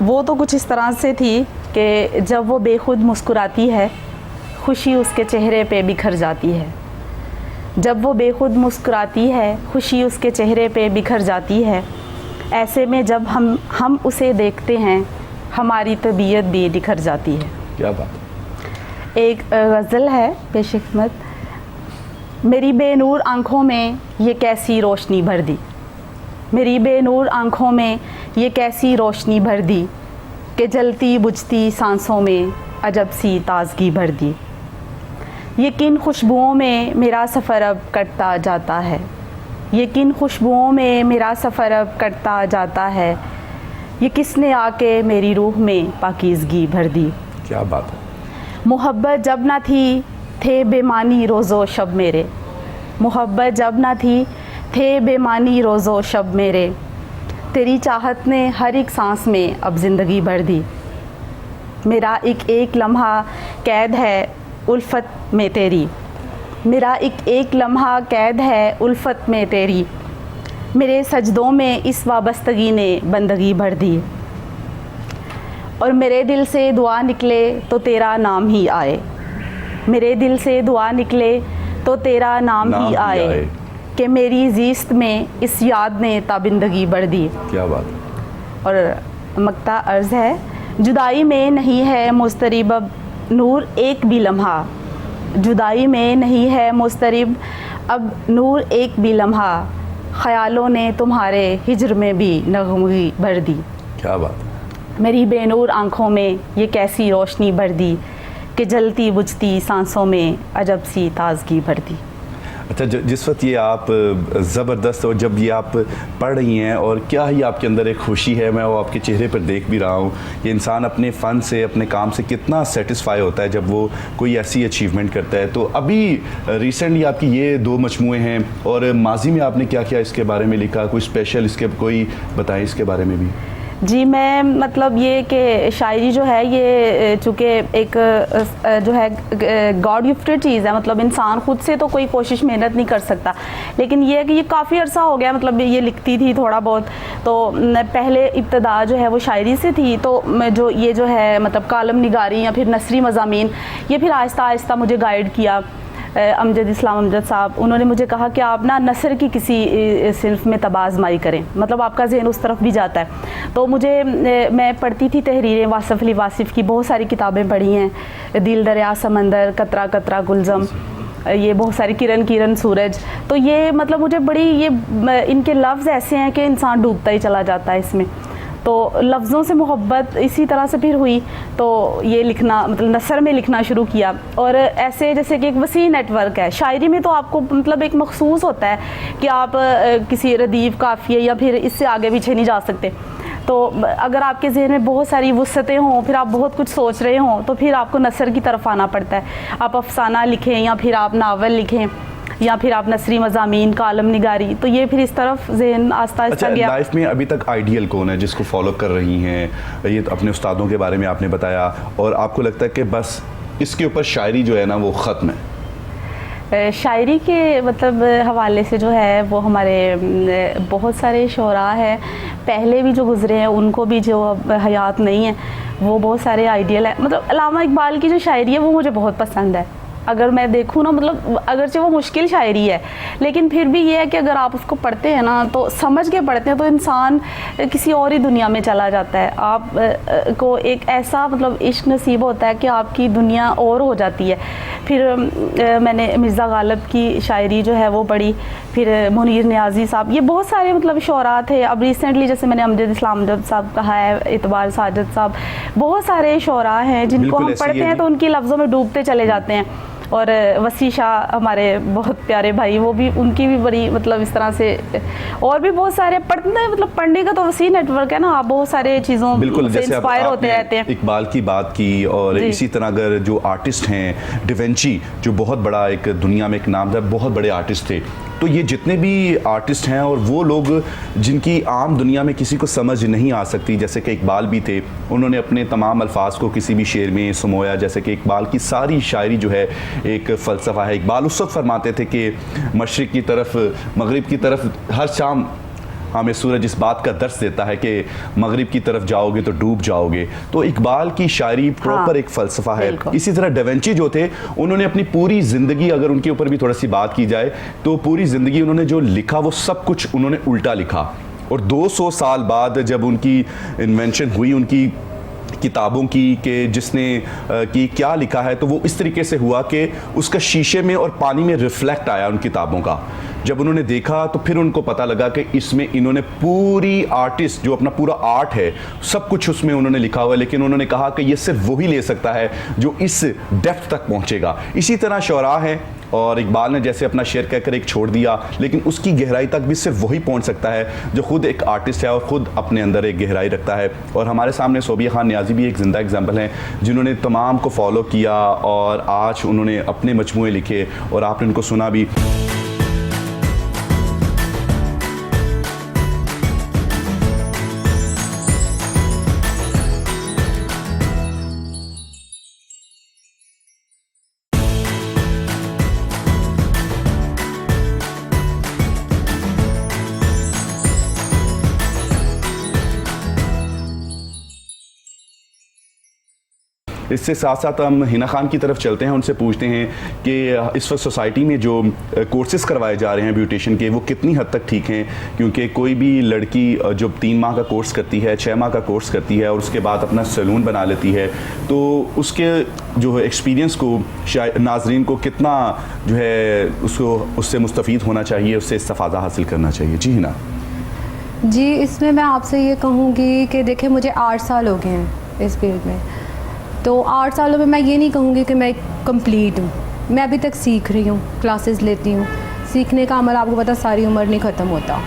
वो तो कुछ इस तरह से थी कि जब वो बेखुद मुस्कुराती है, खुशी उसके चेहरे पे बिखर जाती है। जब वो बेखुद मुस्कुराती है, खुशी उसके चेहरे पे बिखर जाती है। ऐसे में जब हम उसे देखते हैं, हमारी तबीयत भी निखर जाती है। क्या बात। एक गज़ल है पेश खिदमत। मेरी बेनूर आँखों में ये कैसी रोशनी भर दी, मेरी बेनूर आँखों में ये कैसी रोशनी भर दी, कि जलती बुझती सांसों में अजब सी ताज़गी भर दी। ये किन खुशबुओं में मेरा सफ़र अब कटता जाता है, ये किन खुशबुओं में मेरा सफ़र अब कटता जाता है, ये किसने आके मेरी रूह में पाकीज़गी भर दी। क्या बात है। मोहब्बत जब ना थी थे बेमानी रोज़ो शब मेरे, मोहब्बत जब ना थी थे बेमानी रोज़ो शब मेरे, तेरी चाहत ने हर एक सांस में अब ज़िंदगी भर दी। मेरा एक एक लम्हा कैद है उल्फत में तेरी, मेरा एक लम्हा कैद है उल्फत में तेरी, मेरे सजदों में इस वाबस्तगी ने बंदगी भर दी, और मेरे दिल से दुआ निकले तो तेरा नाम ही आए, मेरे दिल से दुआ निकले तो तेरा नाम ही आए, कि मेरी जीस्त में इस याद ने ताबिंदगी बढ़ दी। क्या बात। और मक्ता अर्ज़ है, जुदाई में नहीं है मुस्तरिब अब नूर एक भी लम्हा, जुदाई में नहीं है मुस्तरिब अब नूर एक भी लम्हा, ख़यालों ने तुम्हारे हिज्र में भी नगमगी भर दी। क्या बात। मेरी बेनूर आँखों में ये कैसी रोशनी भर दी, कि जलती बुझती सांसों में अजब सी ताजगी भर दी। अच्छा, जिस वक्त ये आप ज़बरदस्त, और जब ये आप पढ़ रही हैं, और क्या ही आपके अंदर एक खुशी है, मैं वो आपके चेहरे पर देख भी रहा हूँ कि इंसान अपने फ़न से, अपने काम से कितना सेटिस्फाई होता है जब वो कोई ऐसी अचीवमेंट करता है। तो अभी रिसेंटली आपकी ये 2 मजमूए हैं, और माजी में आपने क्या क्या इसके बारे में लिखा, कोई स्पेशल इसके कोई बताएं इसके बारे में भी। जी, मैं मतलब ये कि शायरी जो है ये चूँकि एक जो है गॉड गिफ्टेड चीज़ है, मतलब इंसान खुद से तो कोई कोशिश मेहनत नहीं कर सकता, लेकिन ये है कि ये काफ़ी अरसा हो गया, मतलब ये लिखती थी थोड़ा बहुत, तो पहले इब्तदा जो है वो शायरी से थी, तो मैं जो ये जो है मतलब कालम निगारी या फिर नसरी मज़ामीन, ये फिर आहिस्ता आहिस्ता मुझे गाइड किया अमजद इस्लाम अमजद साहब। उन्होंने मुझे कहा कि आप ना नसर की किसी सिल्फ में तबाज़माई करें, मतलब आपका जहन उस तरफ भी जाता है। तो मुझे मैं पढ़ती थी तहरीरें वासिफ़ अली वासिफ़ की, बहुत सारी किताबें पढ़ी हैं, दिल दरिया समंदर, कतरा कतरा गुलजम, ये बहुत सारी किरण किरण सूरज। तो ये मतलब मुझे बड़ी ये इनके लफ्ज़ ऐसे हैं कि इंसान डूबता ही चला जाता है इसमें। तो लफ्ज़ों से मोहब्बत इसी तरह से फिर हुई, तो ये लिखना मतलब नसर में लिखना शुरू किया। और ऐसे जैसे कि एक वसी नेटवर्क है, शायरी में तो आपको मतलब एक मखसूस होता है कि आप किसी रदीफ काफ़िए या फिर इससे आगे पीछे नहीं जा सकते। तो अगर आपके जहन में बहुत सारी वुसअतें हों, फिर आप बहुत कुछ सोच रहे हों, तो फिर आपको नसर की तरफ आना पड़ता है। आप अफसाना लिखें या फिर आप नावल लिखें या फिर आप नसरी मज़ामीन, कालम निगारी, तो ये फिर इस तरफ ज़हन आस्ता आस्ता गया। लाइफ में अभी तक आइडियल कौन है जिसको फॉलो कर रही हैं? ये अपने उस्तादों के बारे में आपने बताया, और आपको लगता है कि बस इसके ऊपर शायरी जो है ना वो ख़त्म है? शायरी के मतलब हवाले से जो है वो हमारे बहुत सारे शोरा हैं, पहले भी जो गुज़रे हैं उनको भी जो हयात नहीं है वो बहुत सारे आइडियल है। मतलब अल्लामा इकबाल की जो शायरी है वो मुझे बहुत पसंद है। अगर मैं देखूँ ना, मतलब अगरचे वो मुश्किल शायरी है, लेकिन फिर भी ये है कि अगर आप उसको पढ़ते हैं ना तो समझ के पढ़ते हैं तो इंसान किसी और ही दुनिया में चला जाता है। आप को एक ऐसा मतलब इश्क नसीब होता है कि आपकी दुनिया और हो जाती है। फिर मैंने मिर्ज़ा गालिब की शायरी जो है वो पढ़ी, फिर मुनीर नियाज़ी साहब, ये बहुत सारे मतलब शोरा थे। अब रिसेंटली जैसे मैंने अमजद इस्लाम अमजद साहब कहा है, इतबार साजिद साहब, बहुत सारे शोरा हैं जिनको हम पढ़ते हैं तो उनकी लफ्ज़ों में डूबते चले जाते हैं। और वसी शाह हमारे बहुत प्यारे भाई, वो भी उनकी भी बड़ी मतलब इस तरह से, और भी बहुत सारे पढ़ते, मतलब पढ़ने का तो वसी नेटवर्क है ना, आप बहुत सारे चीज़ों से इंस्पायर होते रहते हैं। इकबाल की बात की, और इसी तरह अगर जो आर्टिस्ट हैं, डिवेंची जो बहुत बड़ा एक दुनिया में एक नाम था, बहुत बड़े आर्टिस्ट थे। तो ये जितने भी आर्टिस्ट हैं और वो लोग जिनकी आम दुनिया में किसी को समझ नहीं आ सकती, जैसे कि इकबाल भी थे, उन्होंने अपने तमाम अल्फाज को किसी भी शेर में समोया। जैसे कि इकबाल की सारी शायरी जो है एक फ़लसफ़ा है। इकबाल उस वक्त फरमाते थे कि मशरिक़ की तरफ, मगरिब की तरफ हर शाम हमें सूरज इस बात का दर्स देता है कि मगरिब की तरफ जाओगे तो डूब जाओगे। तो इकबाल की शायरी प्रॉपर एक फ़लसफ़ा है। इसी तरह डाविंची जो थे, उन्होंने अपनी पूरी ज़िंदगी, अगर उनके ऊपर भी थोड़ी सी बात की जाए तो पूरी ज़िंदगी उन्होंने जो लिखा वो सब कुछ उन्होंने उल्टा लिखा। और 200 साल बाद जब उनकी इन्वेंशन हुई उनकी किताबों की, कि जिसने कि क्या लिखा है, तो वो इस तरीके से हुआ कि उसका शीशे में और पानी में रिफ्लेक्ट आया उन किताबों का। जब उन्होंने देखा तो फिर उनको पता लगा कि इसमें इन्होंने पूरी आर्टिस्ट जो अपना पूरा आर्ट है सब कुछ उसमें उन्होंने लिखा हुआ है, लेकिन उन्होंने कहा कि ये सिर्फ वही ले सकता है जो इस डेप्थ तक पहुंचेगा। इसी तरह शोरा है, और इकबाल ने जैसे अपना शेर कहकर एक छोड़ दिया, लेकिन उसकी गहराई तक भी सिर्फ वही पहुंच सकता है जो खुद एक आर्टिस्ट है और ख़ुद अपने अंदर एक गहराई रखता है। और हमारे सामने सोबिया खान नियाज़ी भी एक ज़िंदा एग्जाम्पल हैं, जिन्होंने तमाम को फॉलो किया और आज उन्होंने अपने मजमूए लिखे और आपने उनको सुना भी। इससे साथ साथ हम हिना खान की तरफ चलते हैं, उनसे पूछते हैं कि इस वक्त सोसाइटी में जो कोर्सेज़ करवाए जा रहे हैं ब्यूटिशियन के, वो कितनी हद तक ठीक हैं, क्योंकि कोई भी लड़की जो 3 माह का कोर्स करती है, 6 माह का कोर्स करती है और उसके बाद अपना सैलून बना लेती है, तो उसके जो है एक्सपीरियंस को शायद नाजरीन को कितना जो है उसको उससे मुस्तफ़ीद होना चाहिए, उससे इस्तिफ़ादा हासिल करना चाहिए। जी हिना जी, इसमें मैं आपसे ये कहूँगी कि देखिए मुझे 8 साल हो गए हैं इस फील्ड में, तो 8 सालों में मैं ये नहीं कहूँगी कि मैं कंप्लीट हूँ, मैं अभी तक सीख रही हूँ, क्लासेस लेती हूँ। सीखने का अमल आपको पता सारी उम्र नहीं ख़त्म होता।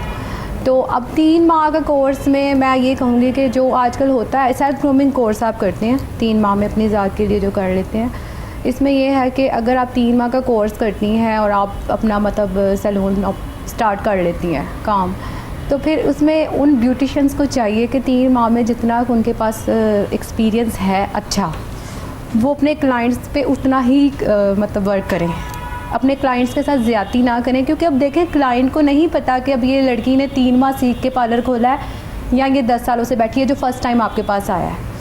तो अब 3 माह का कोर्स में मैं ये कहूँगी कि जो आजकल होता है सेल्फ ग्रूमिंग कोर्स आप करते हैं 3 माह में अपनी ज़ात के लिए जो कर लेते हैं, इसमें यह है कि अगर आप 3 माह का कोर्स करती हैं और आप अपना मतलब सैलून स्टार्ट कर लेती हैं काम, तो फिर उसमें उन ब्यूटिशियंस को चाहिए कि 3 माह में जितना उनके पास एक्सपीरियंस है अच्छा, वो अपने क्लाइंट्स पे उतना ही मतलब वर्क करें, अपने क्लाइंट्स के साथ ज़्यादती ना करें। क्योंकि अब देखें क्लाइंट को नहीं पता कि अब ये लड़की ने 3 माह सीख के पार्लर खोला है या ये 10 सालों से बैठी है जो फ़र्स्ट टाइम आपके पास आया है।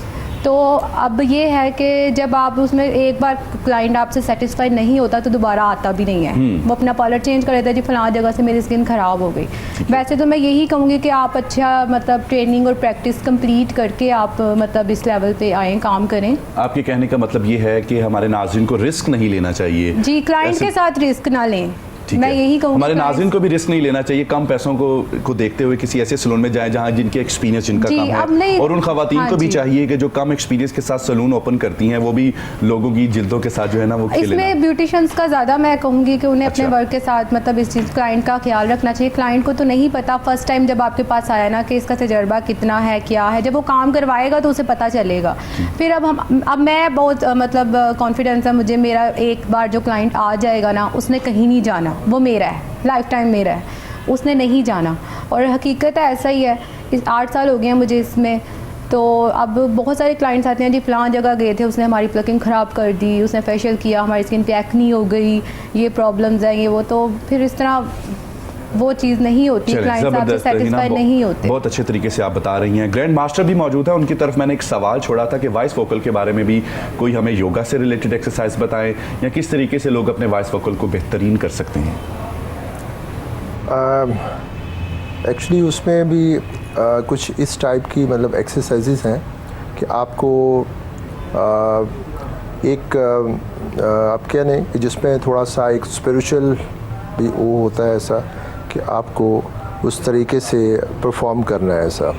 तो अब ये है कि जब आप उसमें एक बार क्लाइंट आपसे सेटिस्फाइड नहीं होता तो दोबारा आता भी नहीं है, वो अपना पार्लर चेंज कर देता है, जी फलां जगह से मेरी स्किन ख़राब हो गई। वैसे तो मैं यही कहूँगी कि आप अच्छा मतलब ट्रेनिंग और प्रैक्टिस कंप्लीट करके आप मतलब इस लेवल पे आएँ, काम करें। आपके कहने का मतलब ये है कि हमारे नाज़रीन को रिस्क नहीं लेना चाहिए। जी, क्लाइंट के साथ रिस्क ना लें, मैं यही कहूँगी। हमारे नाज़रीन को भी रिस्क नहीं लेना चाहिए, कम पैसों को देखते हुए किसी ऐसे सैलून में जाएं जहां जिनके एक्सपीरियंस जिनका कम है, और उन खवातीन को भी चाहिए कि जो कम एक्सपीरियंस के साथ सैलून ओपन करती हैं वो भी लोगों की जिल्दों के साथ जो है ना वो खेलें। इसमें ब्यूटिशियंस का ज़्यादा मैं कहूँगी कि उन्हें अपने वर्क के साथ मतलब इस चीज़ क्लाइंट का ख्याल रखना चाहिए। क्लाइंट को तो नहीं पता फर्स्ट टाइम जब आपके पास आया ना कि इसका तजर्बा कितना है क्या है, जब वो काम करवाएगा तो उसे पता चलेगा। फिर अब मैं बहुत मतलब कॉन्फिडेंस है मुझे, मेरा एक बार जो क्लाइंट आ जाएगा ना उसने कहीं नहीं जाना, वो मेरा है, लाइफ टाइम मेरा है, उसने नहीं जाना। और हकीकत है ऐसा ही है, इस 8 साल हो गए हैं मुझे इसमें। तो अब बहुत सारे क्लाइंट्स आते हैं जी फलां जगह गए थे, उसने हमारी प्लकिंग ख़राब कर दी, उसने फेशियल किया, हमारी स्किन पे एक्नी हो गई, ये प्रॉब्लम्स हैं ये वो, तो फिर इस तरह वो चीज़ नहीं होती, क्लाइंट्स आपसे सेटिस्फाइड नहीं होते। बहुत अच्छे तरीके से आप बता रही हैं। ग्रैंड मास्टर भी मौजूद है, उनकी तरफ मैंने एक सवाल छोड़ा था कि वॉइस वोकल के बारे में भी कोई हमें योगा से रिलेटेड एक्सरसाइज बताएं या किस तरीके से लोग अपने वॉइस वोकल को बेहतरीन कर सकते हैं। एक्चुअली उसमें भी कुछ इस टाइप की मतलब एक्सरसाइजेज हैं कि आपको एक आप क्या नहीं कि जिसमें थोड़ा सा एक स्पिरिचुअल भी वो होता है, ऐसा कि आपको उस तरीके से परफॉर्म करना है ऐसा।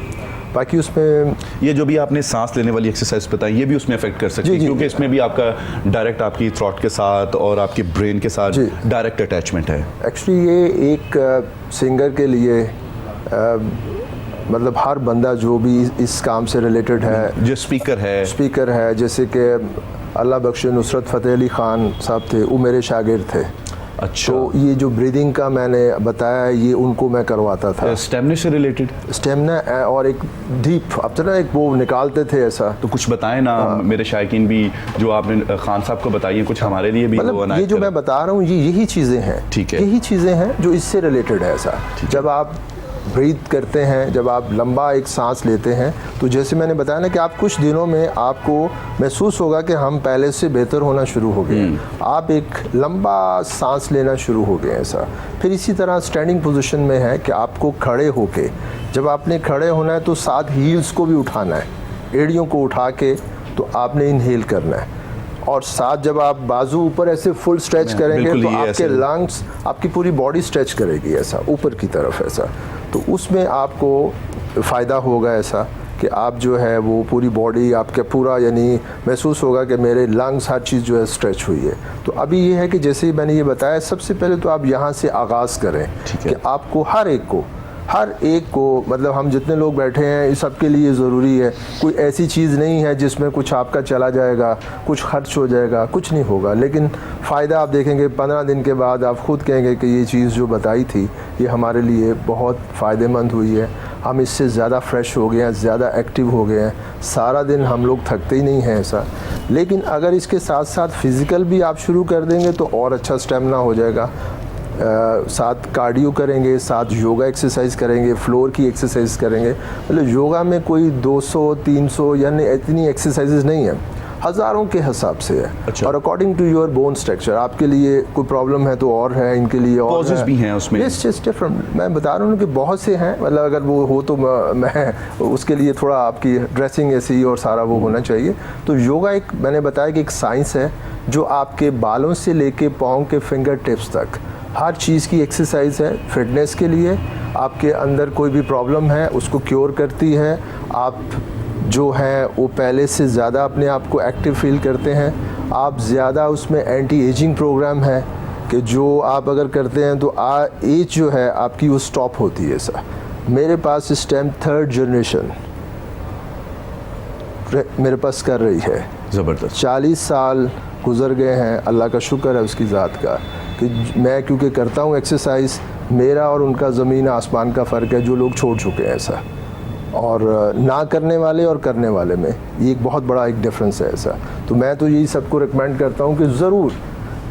बाकी उसमें ये जो भी आपने सांस लेने वाली एक्सरसाइज बताई ये भी उसमें अफेक्ट कर सकती है, क्योंकि इसमें भी आपका डायरेक्ट आपकी थ्रॉट के साथ और आपके ब्रेन के साथ डायरेक्ट अटैचमेंट है। एक्चुअली ये एक सिंगर के लिए मतलब हर बंदा जो भी इस काम से रिलेटेड है, जो स्पीकर है, जैसे कि अल्लाह बख्शे नुसरत फ़तेह अली ख़ान साहब थे, वो मेरे शागिर्द थे। अच्छा। तो ये जो ब्रीदिंग का मैंने बताया ये उनको मैं करवाता था। स्टेमिना से रिलेटेड? स्टेमिना और एक डीप अब तो ना एक वो निकालते थे ऐसा। तो कुछ बताएं ना मेरे शायकीन भी, जो आपने खान साहब को बताई हैं, कुछ हमारे लिए भी मतलब ये जो मैं बता रहा हूँ ये यही चीज़ें हैं, ठीक है, यही चीज़ें हैं जो इससे रिलेटेड है ऐसा। जब आप ब्रीथ करते हैं, जब आप लंबा एक सांस लेते हैं, तो जैसे मैंने बताया ना कि आप कुछ दिनों में आपको महसूस होगा कि हम पहले से बेहतर होना शुरू हो गए, आप एक लंबा सांस लेना शुरू हो गए ऐसा। फिर इसी तरह स्टैंडिंग पोजीशन में है कि आपको खड़े होके, जब आपने खड़े होना है तो साथ हील्स को भी उठाना है, एड़ियों को उठा के तो आपने इनहेल करना है, और साथ जब आप बाजू ऊपर ऐसे फुल स्ट्रेच करेंगे तो आपके लंग्स, आपकी पूरी बॉडी स्ट्रेच करेगी ऐसा ऊपर की तरफ ऐसा। तो उसमें आपको फ़ायदा होगा ऐसा कि आप जो है वो पूरी बॉडी आपके पूरा यानी महसूस होगा कि मेरे लंग्स हर चीज़ जो है स्ट्रेच हुई है। तो अभी ये है कि जैसे ही मैंने ये बताया, सबसे पहले तो आप यहाँ से आगाज़ करें कि आपको हर एक को मतलब हम जितने लोग बैठे हैं इस सब के लिए ज़रूरी है। कोई ऐसी चीज़ नहीं है जिसमें कुछ आपका चला जाएगा, कुछ खर्च हो जाएगा, कुछ नहीं होगा, लेकिन फ़ायदा आप देखेंगे 15 दिन के बाद आप खुद कहेंगे कि ये चीज़ जो बताई थी ये हमारे लिए बहुत फ़ायदेमंद हुई है, हम इससे ज़्यादा फ्रेश हो गए हैं, ज़्यादा एक्टिव हो गए हैं, सारा दिन हम लोग थकते ही नहीं हैं ऐसा। लेकिन अगर इसके साथ साथ फ़िज़िकल भी आप शुरू कर देंगे तो और अच्छा स्टेमिना हो जाएगा। साथ कार्डियो करेंगे, साथ योगा एक्सरसाइज करेंगे, फ्लोर की एक्सरसाइज करेंगे। मतलब योगा में कोई 200 300 यानी इतनी एक्सरसाइजेज नहीं है, हज़ारों के हिसाब से है। अच्छा। और according to your bone structure, आपके लिए कोई प्रॉब्लम है तो और है, इनके लिए और Causes भी हैं उसमें। Yes different. मैं बता रहा हूँ कि बहुत से हैं, मतलब अगर वो हो तो मैं उसके लिए थोड़ा आपकी ड्रेसिंग ऐसी और सारा वो होना चाहिए। तो योगा एक, मैंने बताया कि एक साइंस है जो आपके बालों से लेके पाँव के फिंगर टिप्स तक हर चीज़ की एक्सरसाइज है फिटनेस के लिए। आपके अंदर कोई भी प्रॉब्लम है उसको क्योर करती है। आप जो हैं वो पहले से ज़्यादा अपने आप को एक्टिव फील करते हैं। आप ज़्यादा उसमें एंटी एजिंग प्रोग्राम है कि जो आप अगर करते हैं तो एज जो है आपकी वो स्टॉप होती है। सर मेरे पास इस टाइम 3rd जनरेशन मेरे पास कर रही है। ज़बरदस्त। 40 साल गुजर गए हैं, अल्लाह का शुक्र है उसकी ज़ात का कि मैं क्योंकि करता हूँ एक्सरसाइज, मेरा और उनका ज़मीन आसमान का फ़र्क है जो लोग छोड़ चुके हैं ऐसा। और ना करने वाले और करने वाले में ये एक बहुत बड़ा एक डिफरेंस है ऐसा। तो मैं तो यही सबको रिकमेंड करता हूँ कि ज़रूर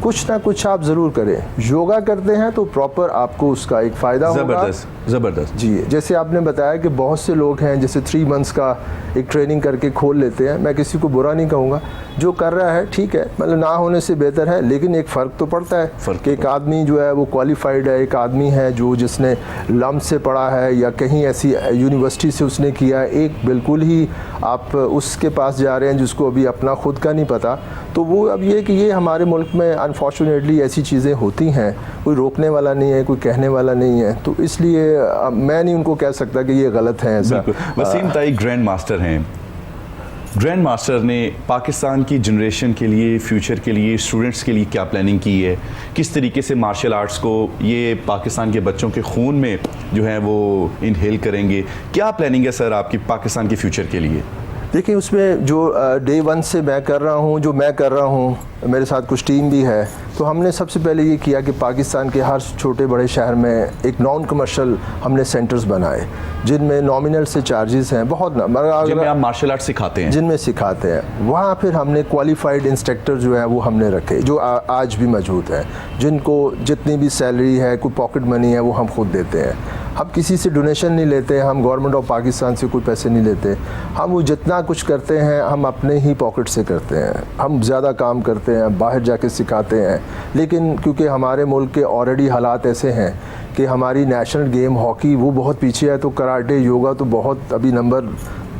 कुछ ना कुछ आप ज़रूर करें। योगा करते हैं तो प्रॉपर आपको उसका एक फ़ायदा होगा। ज़बरदस्त जी, जैसे आपने बताया कि बहुत से लोग हैं जैसे 3 मंथ्स का एक ट्रेनिंग करके खोल लेते हैं। मैं किसी को बुरा नहीं कहूँगा, जो कर रहा है ठीक है, मतलब ना होने से बेहतर है, लेकिन एक फ़र्क तो पड़ता है कि एक आदमी जो है वो क्वालिफाइड है, एक आदमी है जो जिसने लम्ब से पढ़ा है या कहीं ऐसी यूनिवर्सिटी से उसने किया है, एक बिल्कुल ही आप उसके पास जा रहे हैं जिसको अभी अपना खुद का नहीं पता। तो वो अब ये कि ये हमारे मुल्क में अनफॉर्चुनेटली ऐसी चीज़ें होती हैं, कोई रोकने वाला नहीं है, कोई कहने वाला नहीं है। तो इसलिए मैं नहीं उनको कह सकता कि ये गलत है ऐसा। वसीम ताई ग्रैंड मास्टर हैं। ग्रैंड मास्टर ने पाकिस्तान की जनरेशन के लिए, फ्यूचर के लिए, स्टूडेंट्स के लिए क्या प्लानिंग की है? किस तरीके से मार्शल आर्ट्स को ये पाकिस्तान के बच्चों के खून में जो है वो इनहेल करेंगे? क्या प्लानिंग है सर आपकी पाकिस्तान के फ्यूचर के लिए? देखिए उसमें जो डे 1 से मैं कर रहा हूँ, मेरे साथ कुछ टीम भी है। तो हमने सबसे पहले ये किया कि पाकिस्तान के हर छोटे बड़े शहर में एक नॉन कमर्शियल हमने सेंटर्स बनाए जिनमें नॉमिनल से चार्जेस हैं बहुत ना, मगर जिनमें आप मार्शल आर्ट सिखाते हैं, जिनमें सिखाते हैं, वहाँ फिर हमने क्वालिफाइड इंस्ट्रक्टर जो है वो हमने रखे जो आज भी मौजूद हैं, जिनको जितनी भी सैलरी है, कोई पॉकेट मनी है, वो हम खुद देते हैं। हम किसी से डोनेशन नहीं लेते, हम गवर्नमेंट ऑफ पाकिस्तान से कोई पैसे नहीं लेते। हम वो जितना कुछ करते हैं हम अपने ही पॉकेट से करते हैं। हम ज़्यादा काम करते हैं, बाहर जाके सिखाते हैं, लेकिन क्योंकि हमारे मुल्क के ऑलरेडी हालात ऐसे हैं कि हमारी नेशनल गेम हॉकी वो बहुत पीछे है, तो कराटे योगा तो बहुत अभी नंबर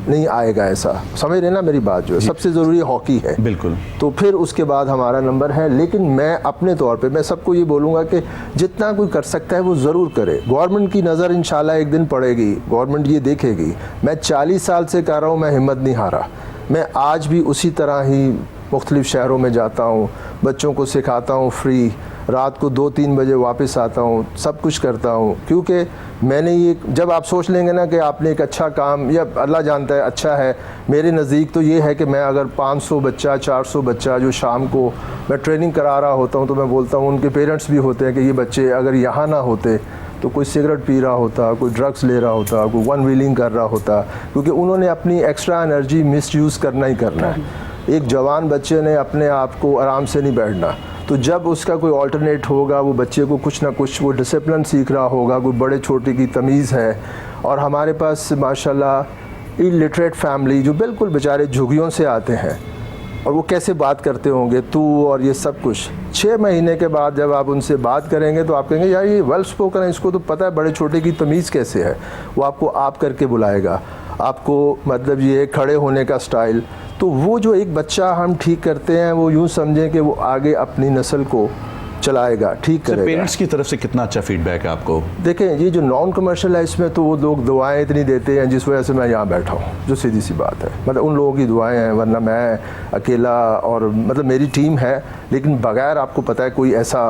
नहीं आएगा ऐसा, समझ रहे ना मेरी बात? जो है सबसे ज़रूरी हॉकी है, बिल्कुल। तो फिर उसके बाद हमारा नंबर है। लेकिन मैं अपने तौर पे मैं सबको ये बोलूँगा कि जितना कोई कर सकता है वो ज़रूर करे। गवर्नमेंट की नज़र इंशाल्लाह एक दिन पड़ेगी, गवर्नमेंट ये देखेगी। मैं 40 साल से कर रहा हूँ, मैं हिम्मत नहीं हारा। मैं आज भी उसी तरह ही मुख्तलिफ़ शहरों में जाता हूँ, बच्चों को सिखाता हूँ फ्री, रात को 2-3 बजे वापस आता हूँ, सब कुछ करता हूँ। क्योंकि मैंने ये, जब आप सोच लेंगे ना कि आपने एक अच्छा काम, या अल्लाह जानता है अच्छा है, मेरे नज़दीक तो ये है कि मैं अगर 500 बच्चा 400 बच्चा जो शाम को मैं ट्रेनिंग करा रहा होता हूँ, तो मैं बोलता हूँ, उनके पेरेंट्स भी होते हैं कि ये बच्चे अगर यहाँ ना होते तो कोई सिगरेट पी रहा होता, कोई ड्रग्स ले रहा होता, कोई वन व्हीलिंग कर रहा होता, क्योंकि उन्होंने अपनी एक्स्ट्रा एनर्जी मिसयूज़ करना ही करना है। एक जवान बच्चे ने अपने आप को आराम से नहीं बैठना, तो जब उसका कोई अल्टरनेट होगा, वो बच्चे को कुछ ना कुछ वो डिसिप्लिन सीख रहा होगा, कोई बड़े छोटे की तमीज़ है। और हमारे पास माशाल्लाह इलिटरेट फैमिली जो बिल्कुल बेचारे झुग्गियों से आते हैं, और वो कैसे बात करते होंगे तू और ये सब कुछ। 6 महीने के बाद जब आप उनसे बात करेंगे तो आप कहेंगे यार ये वेल स्पोकन है, इसको तो पता है बड़े छोटे की तमीज़ कैसे है। वो आपको आप करके बुलाएगा, आपको मतलब ये खड़े होने का स्टाइल। तो वो जो एक बच्चा हम ठीक करते हैं, वो यूँ समझें कि वो आगे अपनी नस्ल को चलाएगा, ठीक करेगा। पेरेंट्स की तरफ से कितना अच्छा फीडबैक है आपको? देखें ये जो नॉन कमर्शियल है, इसमें तो वो लोग दुआएं इतनी देते हैं जिस वजह से मैं यहाँ बैठा हूँ, जो सीधी सी बात है। मतलब उन लोगों की दुआएं हैं, वरना मैं अकेला, और मतलब मेरी टीम है, लेकिन बगैर आपको पता है कोई ऐसा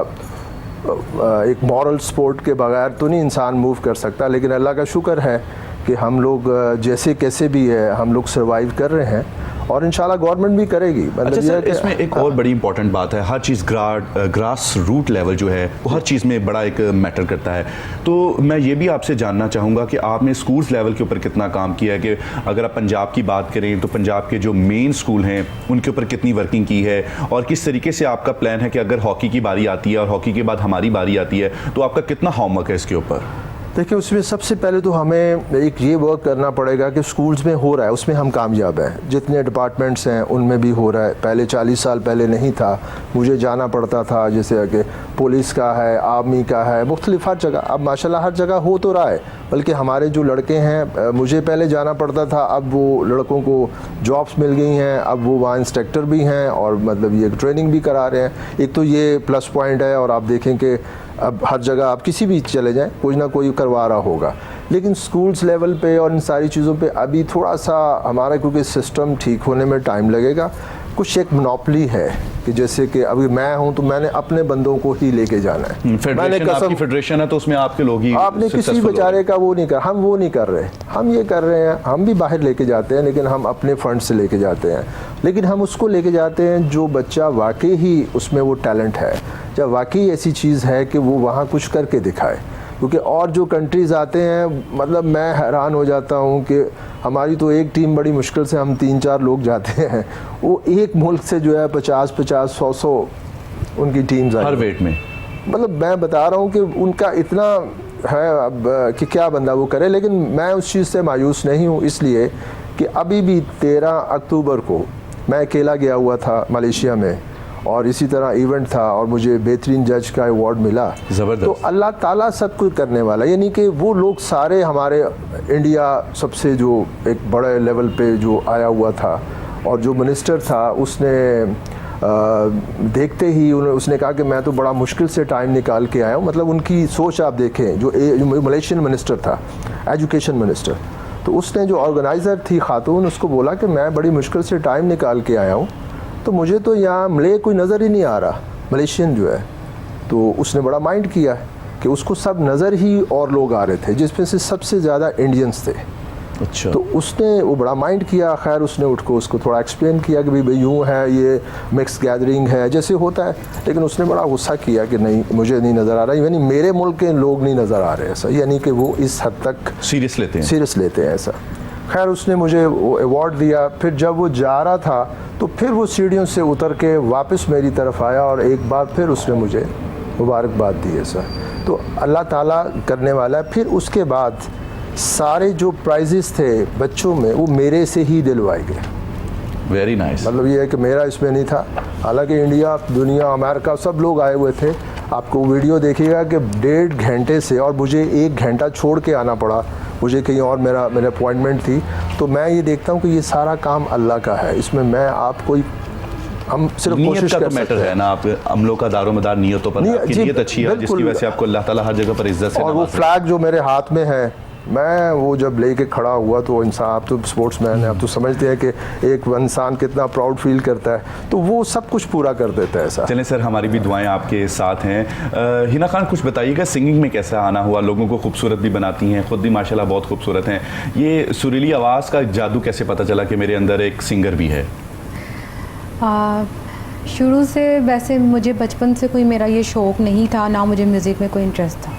एक मॉरल सपोर्ट के बगैर तो नहीं इंसान मूव कर सकता। लेकिन अल्लाह का शुक्र है कि हम लोग जैसे कैसे भी है हम लोग सर्वाइव कर रहे हैं, और इंशाल्लाह गवर्नमेंट भी करेगी। अच्छा सर, इसमें एक और बड़ी इंपॉर्टेंट बात है, हर चीज़ ग्रास रूट लेवल जो है वो हर चीज़ में बड़ा एक मैटर करता है। तो मैं ये भी आपसे जानना चाहूँगा कि आपने स्कूल्स लेवल के ऊपर कितना काम किया है, कि अगर आप पंजाब की बात करें तो पंजाब के जो मेन स्कूल हैं उनके ऊपर कितनी वर्किंग की है, और किस तरीके से आपका प्लान है कि अगर हॉकी की बारी आती है और हॉकी के बाद हमारी बारी आती है तो आपका कितना होमवर्क है इसके ऊपर? देखिए उसमें सबसे पहले तो हमें एक ये वर्क करना पड़ेगा कि स्कूल्स में हो रहा है उसमें हम कामयाब हैं, जितने डिपार्टमेंट्स हैं उनमें भी हो रहा है। पहले 40 साल पहले नहीं था, मुझे जाना पड़ता था, जैसे कि पुलिस का है, आर्मी का है, मुख्तलिफ हर जगह। अब माशाल्लाह हर जगह हो तो रहा है, बल्कि हमारे जो लड़के हैं, मुझे पहले जाना पड़ता था, अब वो लड़कों को जॉब्स मिल गई हैं, अब वो वहाँ इंस्ट्रक्टर भी हैं और मतलब ये ट्रेनिंग भी करा रहे हैं। एक तो ये प्लस पॉइंट है। और आप देखें कि अब हर जगह आप किसी भी चले जाएं कोई ना कोई करवा रहा होगा। लेकिन स्कूल्स लेवल पे और इन सारी चीज़ों पे अभी थोड़ा सा हमारा, क्योंकि सिस्टम ठीक होने में टाइम लगेगा। कुछ एक मोनोपोली है कि जैसे कि अभी मैं हूं तो मैंने अपने बंदों को ही लेके जाना है। मैंने आपकी फेडरेशन है तो उसमें आपके लोग ही, आपने किसी बेचारे का वो नहीं कर, हम वो नहीं कर रहे, हम ये कर रहे हैं। हम भी बाहर लेके जाते हैं लेकिन हम अपने फंड से लेके जाते हैं। लेकिन हम उसको लेके जाते हैं जो बच्चा वाकई ही उसमें वो टैलेंट है, जब वाकई ऐसी चीज़ है कि वो वहाँ कुछ करके दिखाए। क्योंकि और जो कंट्रीज़ आते हैं, मतलब मैं हैरान हो जाता हूँ कि हमारी तो एक टीम बड़ी मुश्किल से हम 3-4 लोग जाते हैं, वो एक मुल्क से जो है 50-50, 100 उनकी टीम्स हर वेट में। मतलब मैं बता रहा हूँ कि उनका इतना है अब कि क्या बंदा वो करे। लेकिन मैं उस चीज़ से मायूस नहीं हूँ, इसलिए कि अभी भी 13 अक्टूबर को मैं अकेला गया हुआ था मलेशिया में और इसी तरह इवेंट था और मुझे बेहतरीन जज का अवार्ड मिला। ज़बरदस्त। तो अल्लाह ताला सब कुछ करने वाला, यानी कि वो लोग सारे हमारे इंडिया सबसे जो एक बड़े लेवल पे जो आया हुआ था और जो मिनिस्टर था उसने देखते ही उसने कहा कि मैं तो बड़ा मुश्किल से टाइम निकाल के आया हूँ। मतलब उनकी सोच आप देखें, जो मलेशियन मिनिस्टर था, एजुकेशन मिनिस्टर, तो उसने जो ऑर्गेनाइज़र थी खातून, उसको बोला कि मैं बड़ी मुश्किल से टाइम निकाल के आया हूँ, तो मुझे तो यहाँ मले कोई नज़र ही नहीं आ रहा, मलेशियन जो है। तो उसने बड़ा माइंड किया कि उसको सब नज़र ही और लोग आ रहे थे, जिसमें से सबसे ज़्यादा इंडियंस थे। अच्छा। तो उसने वो बड़ा माइंड किया। खैर उसने उसको थोड़ा एक्सप्लेन किया कि भाई यूँ है, ये मिक्स गैदरिंग है जैसे होता है। लेकिन उसने बड़ा गुस्सा किया कि नहीं, मुझे नहीं नज़र आ रहा, यानी मेरे मुल्क के लोग नहीं नज़र आ रहे ऐसा, यानी कि वो इस हद तक सीरियस लेते हैं ऐसा। खैर उसने मुझे वो अवार्ड दिया। फिर जब वो जा रहा था तो फिर वो सीढ़ियों से उतर के वापस मेरी तरफ आया और एक बार फिर उसने मुझे मुबारकबाद दी ऐसा। तो अल्लाह ताला करने वाला है। फिर उसके बाद सारे जो प्राइजेस थे बच्चों में वो मेरे से ही दिलवाए गए। Very nice. मतलब ये है कि मेरा इसमें नहीं था। हालांकि इंडिया, दुनिया, अमेरिका सब लोग आए हुए थे। आपको वीडियो देखिएगा कि 1.5 घंटे से, और मुझे 1 घंटा छोड़ के आना पड़ा, मुझे कहीं और मेरा अपॉइंटमेंट थी। तो मैं ये देखता हूँ कि ये सारा काम अल्लाह का है, इसमें मैं आप कोई, हम सिर्फ कोशिश कर सकते मैटर है ना। आप अमलों का दारोमदार नियतों पर, आपकी नीयत अच्छी है जिसकी वजह से आपको अल्लाह ताला हर जगह पर इज्जत से और वो फ्लैग जो मेरे हाथ में है, मैं वो जब लेके खड़ा हुआ तो इंसान, आप तो स्पोर्ट्समैन है, आप तो समझते हैं कि एक इंसान कितना प्राउड फील करता है, तो वो सब कुछ पूरा कर देता है ऐसा। चलें सर, हमारी भी दुआएं आपके साथ हैं। हिना खान, कुछ बताइएगा सिंगिंग में कैसा आना हुआ? लोगों को खूबसूरत भी बनाती हैं, खुद भी माशाल्लाह बहुत खूबसूरत हैं। ये सुरीली आवाज़ का जादू कैसे पता चला कि मेरे अंदर एक सिंगर भी है? शुरू से वैसे मुझे बचपन से कोई मेरा ये शौक़ नहीं था, ना मुझे म्यूज़िक में कोई इंटरेस्ट था।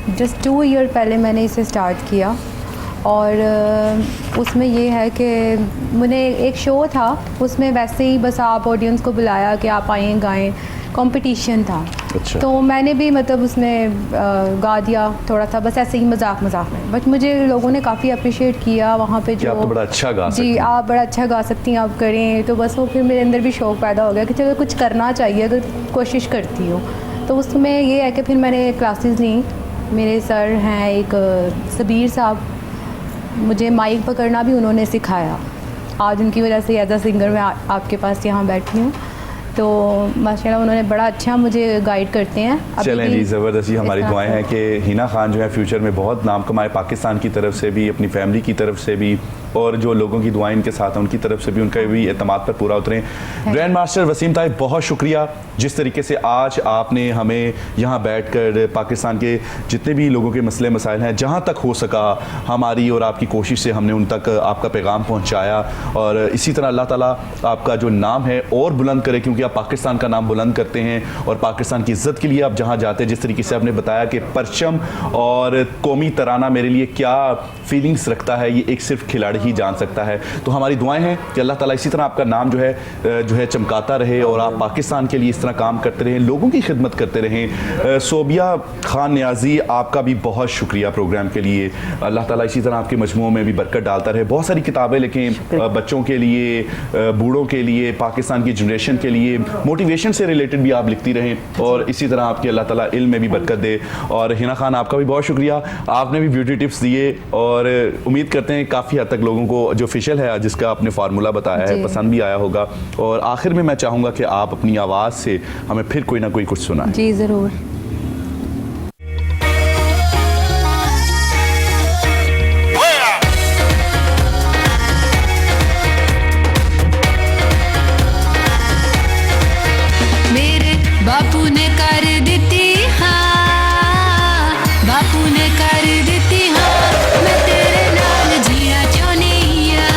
जस्ट 2 ईयर पहले मैंने इसे स्टार्ट किया और उसमें ये है कि मैंने एक शो था, उसमें वैसे ही बस आप ऑडियंस को बुलाया कि आप आएँ गाएं, कंपटीशन था। अच्छा। तो मैंने भी मतलब उसमें गा दिया थोड़ा सा, बस ऐसे ही मजाक में। बट मुझे लोगों ने काफ़ी अप्रिशिएट किया वहाँ पे, जो आप तो बड़ा अच्छा गा सकती जी हैं। आप बड़ा अच्छा गा सकती हैं, आप करें। तो बस वो फिर मेरे अंदर भी शौक़ पैदा हो गया कि चलो कुछ करना चाहिए अगर कोशिश करती हो। तो उसमें ये है कि फिर मैंने क्लासेस ली। मेरे सर हैं एक सबीर साहब, मुझे माइक पकड़ना भी उन्होंने सिखाया। आज उनकी वजह से एज अ सिंगर मैं आपके पास यहाँ बैठी हूँ। तो माशाल्लाह उन्होंने बड़ा अच्छा मुझे गाइड करते हैं। चलें जी, ज़बरदस्त। हमारी दुआएं हैं कि हिना खान जो है फ्यूचर में बहुत नाम कमाए, पाकिस्तान की तरफ से भी, अपनी फैमिली की तरफ से भी, और जो लोगों की दुआएं इनके साथ हैं उनकी तरफ से भी, उनका भी एतमाद पर पूरा उतरें। ग्रैंड मास्टर वसीम ताहिर, बहुत शुक्रिया जिस तरीके से आज आपने हमें यहाँ बैठकर पाकिस्तान के जितने भी लोगों के मसले मसाइल हैं, जहाँ तक हो सका हमारी और आपकी कोशिश से हमने उन तक आपका पैगाम पहुँचाया। और इसी तरह अल्लाह ताला आपका जो नाम है और बुलंद करे, क्योंकि आप पाकिस्तान का नाम बुलंद करते हैं और पाकिस्तान की इज़्ज़त के लिए आप जहाँ जाते हैं, जिस तरीके से आपने बताया कि परचम और कौमी तराना मेरे लिए क्या फीलिंग्स रखता है, ये एक सिर्फ खिलाड़ी ही जान सकता है। तो हमारी दुआएं हैं कि अल्लाह ताला इसी तरह आपका नाम जो है चमकाता रहे और आप पाकिस्तान के लिए इस तरह काम करते रहें, लोगों की खिदमत करते रहें। सोबिया खान नियाजी, आपका भी बहुत शुक्रिया प्रोग्राम के लिए। अल्लाह ताला इसी तरह आपके मजमूओं में भी बरकत डालता रहे। बहुत सारी किताबें लिखें बच्चों के लिए, बूढ़ों के लिए, पाकिस्तान की जनरेशन के लिए, मोटिवेशन से रिलेटेड भी आप लिखती रहें और इसी तरह आपके अल्लाह ताला इल्म में भी बरकत दे। और हिना खान, आपका भी बहुत शुक्रिया, आपने भी ब्यूटी टिप्स दिए और उम्मीद करते हैं काफ़ी हद तक लोगों को जो फेशियल है जिसका आपने फार्मूला बताया है पसंद भी आया होगा। और आखिर में मैं चाहूँगा कि आप अपनी आवाज़ से हमें फिर कोई ना कोई कुछ सुनाएं। जी ज़रूर। मेरे बापू ने कर दिती हाँ, बापू ने कर दिती हाँ, मैं तेरे नाल जीना चाहनी आ,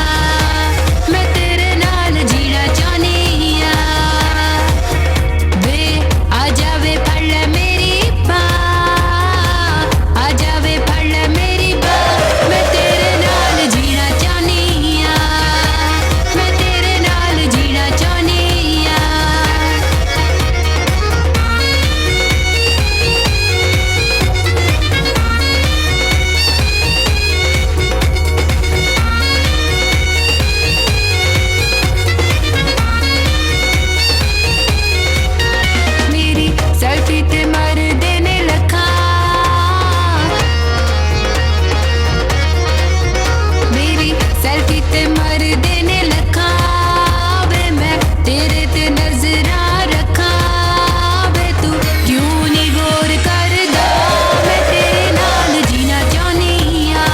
मैं तेरे नाल जीना चाहनी आ, वे आ जावे फड़ ले मेरी बाँ, आ जावे फड़ ले मेरी बाँ, मैं तेरे नाल जीना चाहनी आ, मैं तेरे नाल जीना चाहनी आ। मेरी सेल्फी ते मर देने लखा, मेरी सेल्फी ते मर देने लखा, वे मैं तेरे ते नजरा रखा, वे तू क्यों नहीं गौर करदा, मैं तेरे नाल जीना चाहनी आ,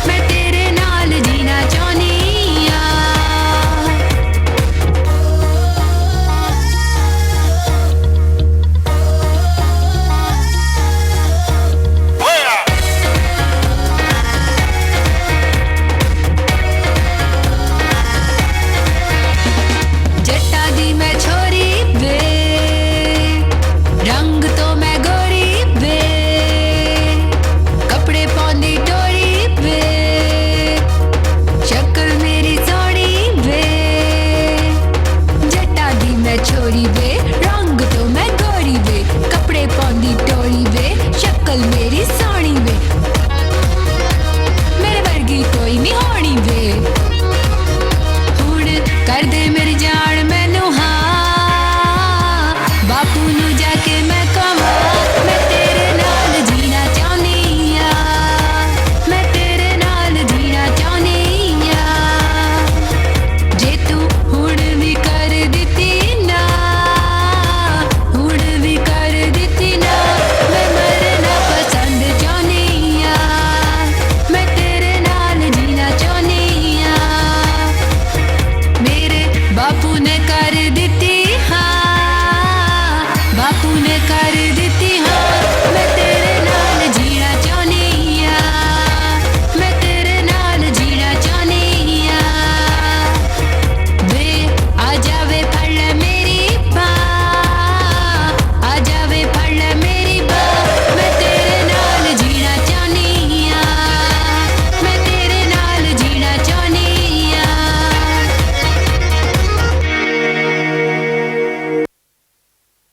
मैं तेरे नाल जीना चाहनी आ। जट्टा दी मैं छोरी वे, रंग तो मैं गोरी वे, कपड़े पौंदी टोरी वे, शक्ल मेरी सोहनी वे, जट्टा दी मैं छोरी वे, रंग तो मैं गोरी वे, कपड़े पौंदी टोरी वे, शक्ल मेरी सोहनी वे, मेरे वर्गी कोई नहीं होनी वे, हुण कर दे